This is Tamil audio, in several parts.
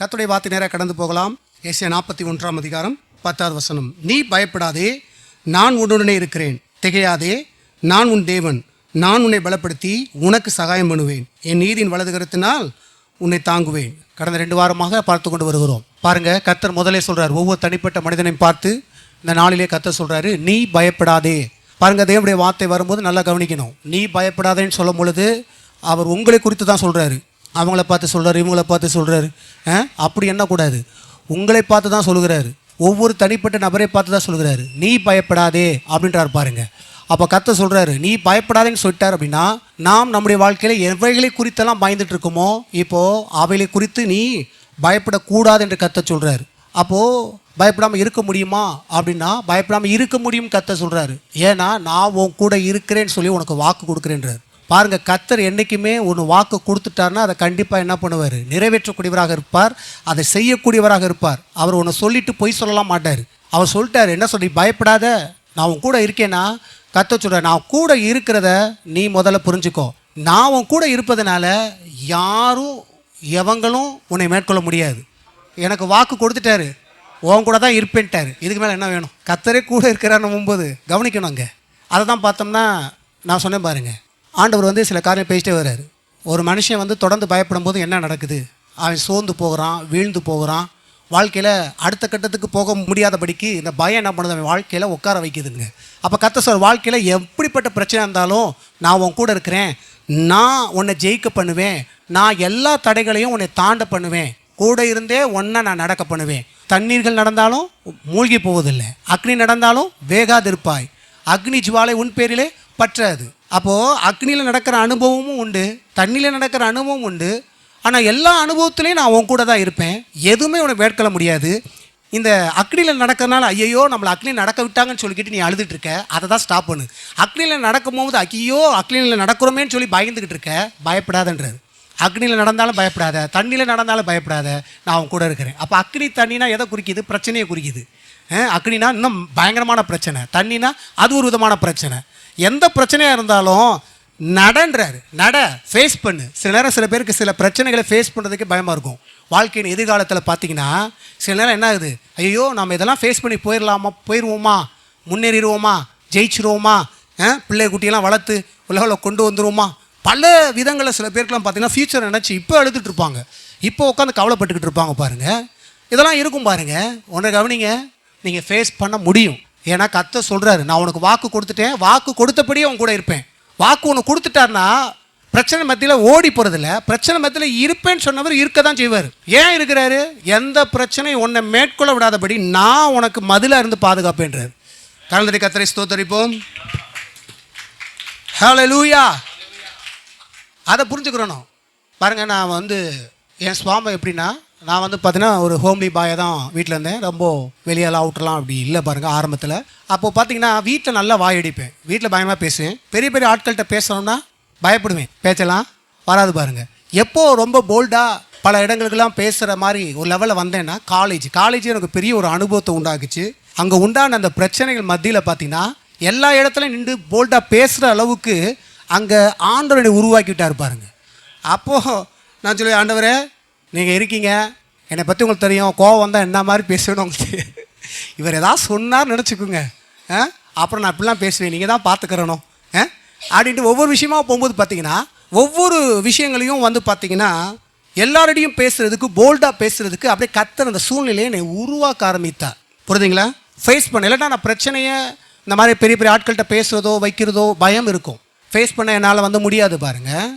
கர்த்தருடைய வார்த்தை நேராக கடந்து போகலாம். ஏசாயா 41 அதிகாரம் 10வது வசனம். நீ பயப்படாதே, நான் உன்னுடனே இருக்கிறேன். திகையாதே, நான் உன் தேவன். நான் உன்னை பலப்படுத்தி உனக்கு சகாயம் பண்ணுவேன். என் நீதியின் வலது கரத்தினால் உன்னை தாங்குவேன். கடந்த 2 வாரமாக பார்த்து கொண்டு வருகிறோம். பாருங்க, கர்த்தர் முதலே சொல்றாரு, ஒவ்வொரு தனிப்பட்ட மனிதனையும் பார்த்து இந்த நாளிலே கர்த்தர் சொல்றாரு, நீ பயப்படாதே. பாருங்க, தேவனுடைய வார்த்தை வரும்போது நல்லா கவனிக்கணும். நீ பயப்படாதேன்னு சொல்லும் பொழுது அவர் உங்களை குறித்து தான் சொல்றாரு. அவங்கள பார்த்து சொல்றாரு, இவங்கள பார்த்து சொல்றாரு. அப்படி எண்ணக்கூடாது. உங்களை பார்த்து தான் சொல்லுகிறாரு. ஒவ்வொரு தனிப்பட்ட நபரை பார்த்து தான் சொல்லுகிறாரு. நீ பயப்படாதே அப்படின்றார். பாருங்க, அப்போ கர்த்தர் சொல்றாரு, நீ பயப்படாதேன்னு சொல்லிட்டார். அப்படின்னா நாம் நம்முடைய வாழ்க்கையில் எவைகளை குறித்தெல்லாம் பயந்துட்டு இருக்கோமோ இப்போ அவைகளை குறித்து நீ பயப்படக்கூடாது என்று கர்த்தர் சொல்றாரு. அப்போது பயப்படாமல் இருக்க முடியுமா அப்படின்னா பயப்படாமல் இருக்க முடியும் கர்த்தர் சொல்கிறாரு. ஏன்னா நான் உன் கூட இருக்கிறேன்னு சொல்லி உனக்கு வாக்கு கொடுக்குறேன்றார். பாருங்கள், கர்த்தர் என்றைக்குமே ஒன்று வாக்கு கொடுத்துட்டார்னா அதை கண்டிப்பாக என்ன பண்ணுவார்? நிறைவேற்றக்கூடியவராக இருப்பார், அதை செய்யக்கூடியவராக இருப்பார். அவர் ஒன்று சொல்லிட்டு பொய் சொல்லலாம் மாட்டார். அவர் சொல்லிட்டார், என்ன சொல்லி? பயப்படாத, நான் உன் கூட இருக்கேன்னா கர்த்தர் சொல்கிறார், நான் கூட இருக்கிறத நீ முதல்ல புரிஞ்சுக்கோ. நான் உன் கூட இருப்பதனால யாரும் எவங்களும் உன்னை மேற்கொள்ள முடியாது. எனக்கு வாக்கு கொடுத்துட்டாரு, உன் கூட தான் இருப்பேன்ட்டார். இதுக்கு மேலே என்ன வேணும்? கர்த்தரே கூட இருக்கிறான்னு போகும்போது கவனிக்கணும். அங்கே அதை தான் பார்த்தோம்னா நான் சொன்னேன் பாருங்கள், ஆண்டவர் சில காரியம் பேசிட்டே வர்றாரு. ஒரு மனுஷன் தொடர்ந்து பயப்படும் போது என்ன நடக்குது? அவன் சோர்ந்து போகிறான், வீழ்ந்து போகிறான், வாழ்க்கையில் அடுத்த கட்டத்துக்கு போக முடியாதபடிக்கு இந்த பயம் என்ன பண்ணுது? அவன் வாழ்க்கையில் உட்கார வைக்குதுங்க. அப்போ கர்த்தர் சொல்ற, வாழ்க்கையில் எப்படிப்பட்ட பிரச்சனை இருந்தாலும் நான் உன் கூட இருக்கிறேன், நான் உன்னை ஜெயிக்க பண்ணுவேன், நான் எல்லா தடைகளையும் உன்னை தாண்ட பண்ணுவேன், கூட இருந்தே ஒன்றை நான் நடக்க பண்ணுவேன். தண்ணீர்கள் நடந்தாலும் மூழ்கி போவதில்லை, அக்னி நடந்தாலும் வேகாதிருப்பாய், அக்னி ஜுவாலை உன் பேரிலே பற்றாது. அப்போது அக்னியில் நடக்கிற அனுபவமும் உண்டு, தண்ணியில் நடக்கிற அனுபவம் உண்டு. ஆனால் எல்லா அனுபவத்துலேயும் நான் உன் கூட தான் இருப்பேன், எதுவுமே உனக்கு மேற்கொள்ள முடியாது. இந்த அக்னியில் நடக்கிறதுனால ஐயோ நம்மளை அக்னியில் நடக்க விட்டாங்கன்னு சொல்லிக்கிட்டு நீ அழுதுட்டு இருக்க, அதை தான் ஸ்டாப் பண்ணு. அக்னியில் நடக்கும்போது ஐயோ அக்னியில் நடக்கிறோமேன்னு சொல்லி பயந்துக்கிட்டு இருக்க, பயப்படாதன்றாரு. அக்னியில் நடந்தாலும் பயப்படாத, தண்ணியில் நடந்தாலும் பயப்படாத, நான் அவன் கூட இருக்கிறேன். அப்போ அக்னி தண்ணினா எதை குறிக்குது? பிரச்சனையை குறிக்குது. அக்னினா இன்னும் பயங்கரமான பிரச்சனை, தண்ணினா அது ஒரு விதமான பிரச்சனை. எந்த பிரச்சனையாக இருந்தாலும் நடன்றாரு, நட, ஃபேஸ் பண்ணு. சில நேரம் சில பேருக்கு சில பிரச்சனைகளை ஃபேஸ் பண்ணுறதுக்கே பயமாக இருக்கும். வாழ்க்கையின் எதிர்காலத்தில் பார்த்தீங்கன்னா சில நேரம் என்ன ஆகுது? ஐயோ நம்ம இதெல்லாம் ஃபேஸ் பண்ணி போயிடுவோமா, முன்னேறிடுவோமா, ஜெயிச்சிருவோமா, பிள்ளை குட்டியெல்லாம் வளர்த்து உலகில் கொண்டு வந்துடுவோமா, பல விதங்களில் சில பேருக்குலாம் பார்த்தீங்கன்னா ஃப்யூச்சர் நினச்சி இப்போ எழுதிட்டு இருப்பாங்க, இப்போ உட்காந்து கவலைப்பட்டுக்கிட்டு இருப்பாங்க. பாருங்கள், இதெல்லாம் இருக்கும் பாருங்கள். ஒன்றை கவனிங்க, நீங்கள் ஃபேஸ் பண்ண முடியும். ஏன்னா கர்த்தர் சொல்கிறாரு, நான் உனக்கு வாக்கு கொடுத்துட்டேன், வாக்கு கொடுத்தபடியே உன் கூட இருப்பேன். வாக்கு உனக்கு கொடுத்துட்டாருன்னா பிரச்சனை மத்தியில் ஓடி போகிறதில்ல, பிரச்சனை மத்தியில் இருப்பேன்னு சொன்னவர் இருக்க தான் செய்வார். ஏன் இருக்கிறாரு? எந்த பிரச்சனையும் உன்னை மேற்கொள்ள விடாதபடி நான் உனக்கு மதிலாக இருந்து பாதுகாப்பேன்றார். கர்த்தரை கர்த்தரை ஸ்தோத்தரிப்போம். ஹல்லேலூயா. அதை புரிஞ்சுக்கிறணும். பாருங்கள், நான் என் சுவாமி எப்படின்னா, நான் பார்த்தீங்கன்னா ஒரு ஹோம்லி பாயை தான் வீட்டில் இருந்தேன். ரொம்ப வெளியெல்லாம் அவுட்லாம் அப்படி இல்லை பாருங்கள் ஆரம்பத்தில். அப்போது பார்த்தீங்கன்னா வீட்டில் நல்லா வாயடிப்பேன், வீட்டில் பயமாக பேசுவேன். பெரிய பெரிய ஆட்கள்கிட்ட பேசுகிறோம்னா பயப்படுவேன், பேச்செல்லாம் வராது பாருங்கள். எப்போது ரொம்ப போல்டாக பல இடங்களுக்கெல்லாம் பேசுகிற மாதிரி ஒரு லெவலில் வந்தேன்னா காலேஜ் எனக்கு பெரிய ஒரு அனுபவத்தை உண்டாக்குச்சு. அங்கே உண்டான அந்த பிரச்சனைகள் மத்தியில் பார்த்தீங்கன்னா எல்லா இடத்துலையும் நின்று போல்டாக பேசுகிற அளவுக்கு அங்கே ஆண்டவரை உருவாக்கிவிட்டார் பாருங்க. அப்போது நான் சொல்லி, ஆண்டவரே நீங்கள் இருக்கீங்க, என்னை பற்றி உங்களுக்கு தெரியும், கோவம் வந்தால் என்ன மாதிரி பேசுவேன்னு உங்களுக்கு இவர் ஏதாவது சொன்னார் நினச்சிக்கோங்க, அப்புறம் நான் இப்படிலாம் பேசுவேன், நீங்கள் தான் பார்த்துக்கிறணும் அப்படின்ட்டு ஒவ்வொரு விஷயமாக போகும்போது பார்த்தீங்கன்னா ஒவ்வொரு விஷயங்களையும் பார்த்தீங்கன்னா எல்லாரோடையும் பேசுகிறதுக்கு, போல்டாக பேசுகிறதுக்கு அப்படியே கர்த்தர் அந்த சூழ்நிலையை என்னை உருவாக்க ஆரம்பித்தார். புரியுதுங்களா? ஃபேஸ் பண்ண இல்லைன்னா நான் பிரச்சனையை இந்த மாதிரி பெரிய பெரிய ஆட்கள்கிட்ட பேசுகிறதோ வைக்கிறதோ பயம் இருக்கும், ஃபேஸ் பண்ண என்னால் முடியாது பாருங்கள்.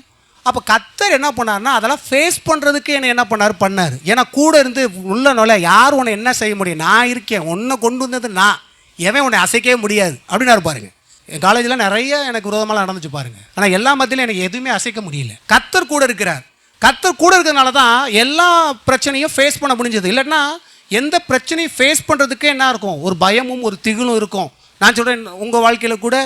அப்போ கர்த்தர் என்ன பண்ணார்னா அதெல்லாம் ஃபேஸ் பண்ணுறதுக்கு என்னை என்ன பண்ணார். ஏன்னா கூட இருந்து உள்ள நோல யார் உன்னை என்ன செய்ய முடியும்? நான் இருக்கேன், உன்னை கொண்டு வந்தது நான், எவன் உன்னை அசைக்கவே முடியாது அப்படின்னாரு பாருங்க. என் காலேஜில் நிறைய எனக்கு விரோதமாக நடந்துச்சு பாருங்கள். ஆனால் எல்லா மத்தியிலும் எனக்கு எதுவுமே அசைக்க முடியல. கர்த்தர் கூட இருக்கிறார். கர்த்தர் கூட இருக்கிறதுனால தான் எல்லா பிரச்சனையும் ஃபேஸ் பண்ண முடிஞ்சது. இல்லைன்னா எந்த பிரச்சனையும் ஃபேஸ் பண்ணுறதுக்கே என்ன இருக்கும்? ஒரு பயமும் ஒரு திகிலும் இருக்கும். நான் சொல்கிறேன், உங்கள் வாழ்க்கையில் கூட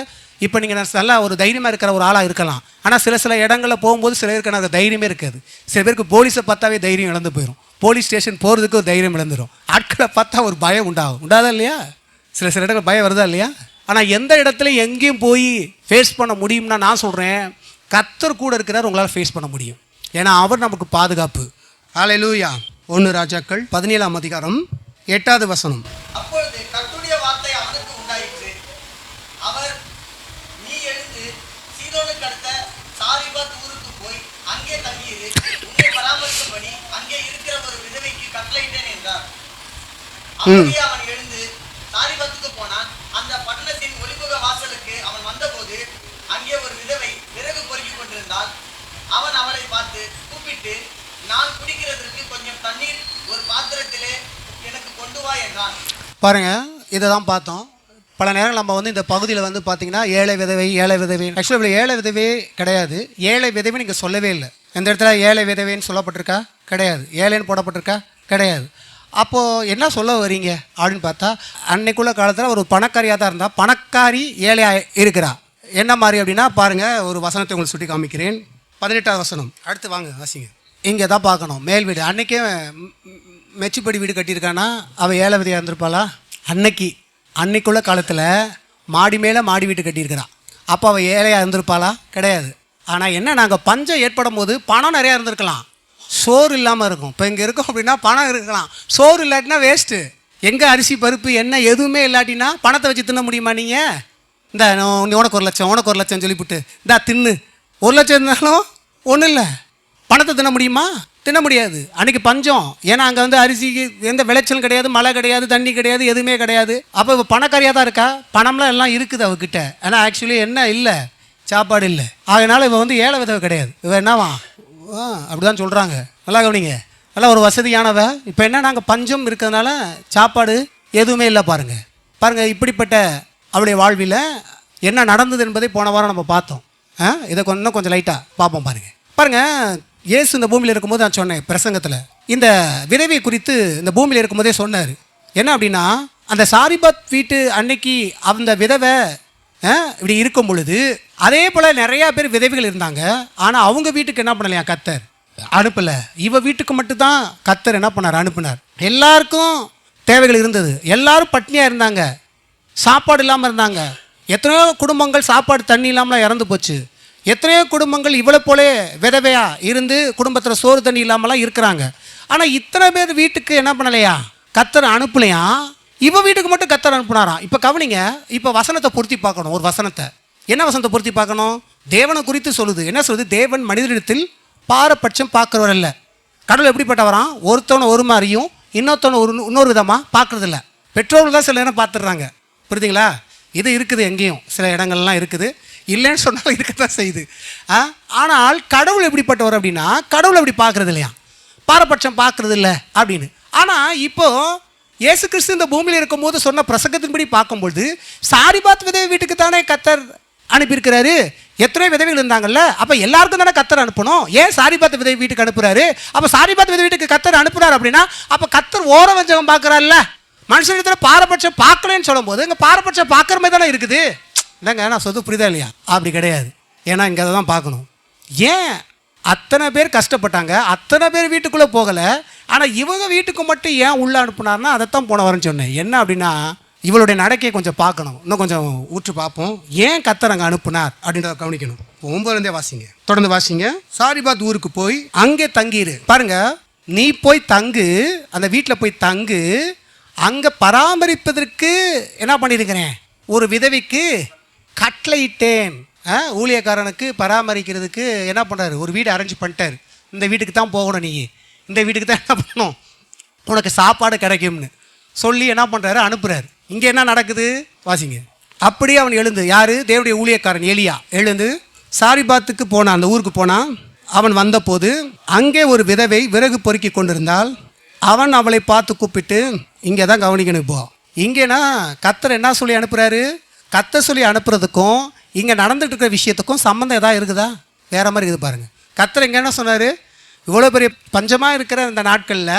இப்போ நீங்கள் நல்லா ஒரு தைரியமாக இருக்கிற ஒரு ஆளாக இருக்கலாம், ஆனால் சில இடங்களில் போகும்போது சில பேருக்கு எனக்கு தைரியமே இருக்காது. சில பேருக்கு போலீஸை பார்த்தாவே தைரியம் இழந்து போயிடும், போலீஸ் ஸ்டேஷன் போகிறதுக்கு ஒரு தைரியம் இழந்துடும், ஆட்களை பார்த்தா ஒரு பயம் உண்டாதா இல்லையா? சில இடங்கள் பயம் வருதா இல்லையா? ஆனால் எந்த இடத்துல எங்கேயும் போய் ஃபேஸ் பண்ண முடியும்னா நான் சொல்கிறேன், கர்த்தர் கூட இருக்கிறார், உங்களால் ஃபேஸ் பண்ண முடியும். ஏன்னா அவர் நமக்கு பாதுகாப்பு. ஹல்லேலூயா. 1 ராஜாக்கள் 17ஆம் அதிகாரம் 8வது வசனம். அப்பொழுது கர்த்தருடைய வார்த்தை அவனுக்கு உண்டாயிற்று. அவர், நீ எழுந்து சீதோனுக்கு அடுத்த சாரிபாத் ஊருக்கு போய் அங்கே தங்கியிரு. உன்னை பராமரிக்கும்படி அங்கே இருக்கிற ஒரு விதவைக்கு கட்டளையிட்டேன் என்றார். அப்படியே அவன் எழுந்து சாரிபாத்துக்கு போனான். அந்த பட்டணத்தின் ஒலிமுக வாசலுக்கு அவன் வந்தபோது அங்கே ஒரு விதவை விறகு பொறுக்கிக் கொண்டிருந்தாள். அவன் அவளை பார்த்து கூப்பிட்டு, நான் குடிக்கிறதற்கு கொஞ்சம் தண்ணீர் ஒரு பாத்திரத்திலே எனக்கு கொண்டு வா என்றான். பாருங்க, இதை தான் பார்த்தோம். பல நேரம் நம்ம இந்த பகுதியில் பார்த்தீங்கன்னா ஏழை விதவை ஆக்சுவலாக ஏழை விதவே கிடையாது. ஏழை விதவை நீங்கள் சொல்லவே இல்லை. எந்த இடத்துல ஏழை விதவைன்னு சொல்லப்பட்டிருக்கா? கிடையாது. ஏழைன்னு போடப்பட்டிருக்கா? கிடையாது. அப்போது என்ன சொல்ல வரீங்க அப்படின்னு பார்த்தா, அன்னைக்குள்ள காலத்தில் ஒரு பணக்காரியாக தான் இருந்தால் பணக்காரி ஏழையாக இருக்கிறா. என்ன மாதிரி அப்படின்னா பாருங்கள், ஒரு வசனத்தை உங்களுக்கு சுட்டி காமிக்கிறேன். 18வது வசனம். அடுத்து வாங்க வாசிங்க. இங்கே தான் பார்க்கணும். மேல் வீடு அன்றைக்கே மெச்சுப்படி வீடு கட்டியிருக்கானா அவள் ஏழை விதையாக இருந்திருப்பாளா? அன்னைக்குள்ள காலத்தில் மாடி மேலே மாடி வீடு கட்டியிருக்கிறான். அப்போ அவள் ஏழையாக இருந்திருப்பாளா? கிடையாது. ஆனால் என்ன, நாங்கள் பஞ்சம் ஏற்படும் போது பணம் நிறையா இருந்திருக்கலாம், சோறு இல்லாமல் இருக்கும். இப்போ இங்கே இருக்கோம் அப்படின்னா பணம் இருக்கலாம், சோறு இல்லாட்டினா வேஸ்ட்டு. எங்கே அரிசி பருப்பு எண்ணெய் எதுவுமே இல்லாட்டினா பணத்தை வச்சு தின்ன முடியுமா? நீங்கள் இந்த உனக்கு 1 லட்சம் சொல்லிவிட்டு இந்தா தின்னு 1 லட்சம் இருந்தாலும் ஒன்றும் இல்லை, பணத்தை தின்ன முடியுமா? தின்ன முடியாது. அன்றைக்கி பஞ்சம். ஏன்னா அங்கே அரிசிக்கு எந்த விளைச்சலும் கிடையாது, மழை கிடையாது, தண்ணி கிடையாது, எதுவுமே கிடையாது. அப்போ இப்போ பணக்காரியாக தான் இருக்கா, பணம்லாம் எல்லாம் இருக்குது அவகிட்ட. ஆனால் ஆக்சுவலி என்ன இல்லை, சாப்பாடு இல்லை. அதனால் இவன் ஏழை விதவை கிடையாது. இவன் என்னவா அப்படி தான் சொல்கிறாங்க. நல்லா கவனிங்க, நல்லா ஒரு வசதியானவ. இப்போ என்ன, நாங்கள் பஞ்சம் இருக்கிறதுனால சாப்பாடு எதுவுமே இல்லை. பாருங்கள் இப்படிப்பட்ட அவளுடைய வாழ்வில் என்ன நடந்தது என்பதை போன வாரம் நம்ம பார்த்தோம். இதை இன்னும் கொஞ்சம் லைட்டாக பார்ப்போம். பாருங்கள் இயேசு இந்த பூமியில் இருக்கும்போது நான் சொன்னேன் பிரசங்கத்தில், இந்த விதவை குறித்து இந்த பூமியில் இருக்கும்போதே சொன்னார். என்ன அப்படின்னா, அந்த சாரிபாத் வீட்டு அன்னைக்கு அந்த விதவை இப்படி இருக்கும் பொழுது அதே போல் நிறையா பேர் விதவைகள் இருந்தாங்க. ஆனால் அவங்க வீட்டுக்கு என்ன பண்ணலையா, கர்த்தர் அனுப்பலை. இவ வீட்டுக்கு மட்டும்தான் கர்த்தர் என்ன பண்ணார், அனுப்பினார். எல்லாருக்கும் தேவைகள் இருந்தது, எல்லாரும் பட்னியாக இருந்தாங்க, சாப்பாடு இல்லாமல் இருந்தாங்க. எத்தனையோ குடும்பங்கள் சாப்பாடு தண்ணி இல்லாமல் இறந்து போச்சு. எத்தனையோ குடும்பங்கள் இவ்வளோ போலே விதவையாக இருந்து குடும்பத்தில் சோறு தண்ணி இல்லாமலாம் இருக்கிறாங்க. ஆனால் இத்தனை பேர் வீட்டுக்கு என்ன பண்ணலையா, கர்த்தர் அனுப்பலையா, இவ வீட்டுக்கு மட்டும் கர்த்தர் அனுப்புனாராம். இப்போ கவனிங்க, இப்போ வசனத்தை பொருத்தி பார்க்கணும். ஒரு வசனத்தை, என்ன வசனத்தை பொருத்தி பார்க்கணும்? தேவனை குறித்து சொல்லுது. என்ன சொல்லுது? தேவன் மனிதனிடத்தில் பாரபட்சம் பார்க்குறவர் இல்லை. கடவுள் எப்படிப்பட்டவரான்? ஒருத்தவனை ஒரு மாதிரியும் இன்னொருத்தவனை இன்னொரு விதமாக பார்க்குறதில்ல. பெற்றோர்கள் தான் சில நேரம் பார்த்துடுறாங்க. புரியுதுங்களா? இது இருக்குது, எங்கேயும் சில இடங்கள்லாம் இருக்குது, இல்லைன்னு சொன்னாலும் இருக்கத்தான் செய்யுது. ஆனால் கடவுள் எப்படிப்பட்டவர் அப்படின்னா, கடவுள் அப்படி பார்க்குறது இல்லையா, பாரபட்சம் பார்க்குறது இல்லை அப்படின்னு. ஆனால் இப்போது இயேசு கிறிஸ்து இந்த பூமியில் இருக்கும்போது சொன்ன பிரசங்கத்தின்படி பார்க்கும்பொழுது சாரிபாத் விதவை வீட்டுக்கு தானே கர்த்தர் அனுப்பியிருக்கிறாரு. எத்தனையோ விதவைகள் இருந்தாங்கல்ல, அப்போ எல்லாருக்கும் தானே கர்த்தர் அனுப்பணும். ஏன் சாரிபாத் விதவை வீட்டுக்கு அனுப்புகிறாரு? அப்போ சாரிபாத் விதவை வீட்டுக்கு கர்த்தர் அனுப்புகிறார் அப்படின்னா அப்போ கர்த்தர் ஓர வஞ்சகம் பார்க்குறாருல்ல. மனுஷனிடத்தில் பாரபட்சம் பார்க்கலன்னு சொல்லும் போது இங்கே பாரபட்சம் பார்க்குற மாதிரி தானே இருக்குது. இல்லைங்க, நான் சொல்ல புரியுதா இல்லையா? அப்படி கிடையாது. ஏன்னா இங்கே அதை தான் பார்க்கணும். ஏன் அத்தனை பேர் கஷ்டப்பட்டாங்க, அத்தனை பேர் வீட்டுக்குள்ளே போகலை, ஆனால் இவங்க வீட்டுக்கு மட்டும் ஏன் உள்ளே அனுப்புனார்னா அதைத்தான் போன வரேன்னு சொன்னேன். என்ன அப்படின்னா, இவளுடைய நடக்கையை கொஞ்சம் பார்க்கணும், இன்னும் கொஞ்சம் ஊற்று பார்ப்போம். ஏன் கர்த்தர் அங்கே அனுப்புனார் அப்படின்றத கவனிக்கணும். 9 வாசிங்க, தொடர்ந்து வாசிங்க. சாரிபாத் ஊருக்கு போய் அங்கே தங்கிரு. பாருங்க, நீ போய் தங்கு, அந்த வீட்டில் போய் தங்கு, அங்கே பராமரிப்பதற்கு என்ன பண்ணியிருக்கிறேன், ஒரு விதவைக்கு கட்டளையிட்டேன். ஊழியக்காரனுக்கு பராமரிக்கிறதுக்கு என்ன பண்ணுறாரு, ஒரு வீடு அரேஞ்ச் பண்ணிட்டார். இந்த வீட்டுக்கு தான் போகணும், நீ இந்த வீட்டுக்கு தான் என்ன பண்ணணும், உனக்கு சாப்பாடு கிடைக்கும்னு சொல்லி என்ன பண்ணுறாரு, அனுப்புகிறார். இங்கே என்ன நடக்குது வாசிங்க. அப்படியே அவன் எழுந்து, யார், தேவனுடைய ஊழியக்காரன் எலியா எழுந்து சாரிபாத்துக்கு போனான், அந்த ஊருக்கு போனான். அவன் வந்தபோது அங்கே ஒரு விதவை விறகு பொறுக்கி கொண்டிருந்தால் அவன் அவளை பார்த்து கூப்பிட்டு, இங்கே தான் கவனிக்கணும். இப்போ இங்கேனா கர்த்தர் என்ன சொல்லி அனுப்புகிறாரு, கர்த்தர் சொல்லி அனுப்புறதுக்கும் இங்கே நடந்துட்டு இருக்கிற விஷயத்துக்கும் சம்மந்தம் எதாவது இருக்குதா? வேறு மாதிரி இருக்குது பாருங்கள். கர்த்தர் இங்கே என்ன சொன்னார், இவ்வளோ பெரிய பஞ்சமாக இருக்கிற இந்த நாட்களில்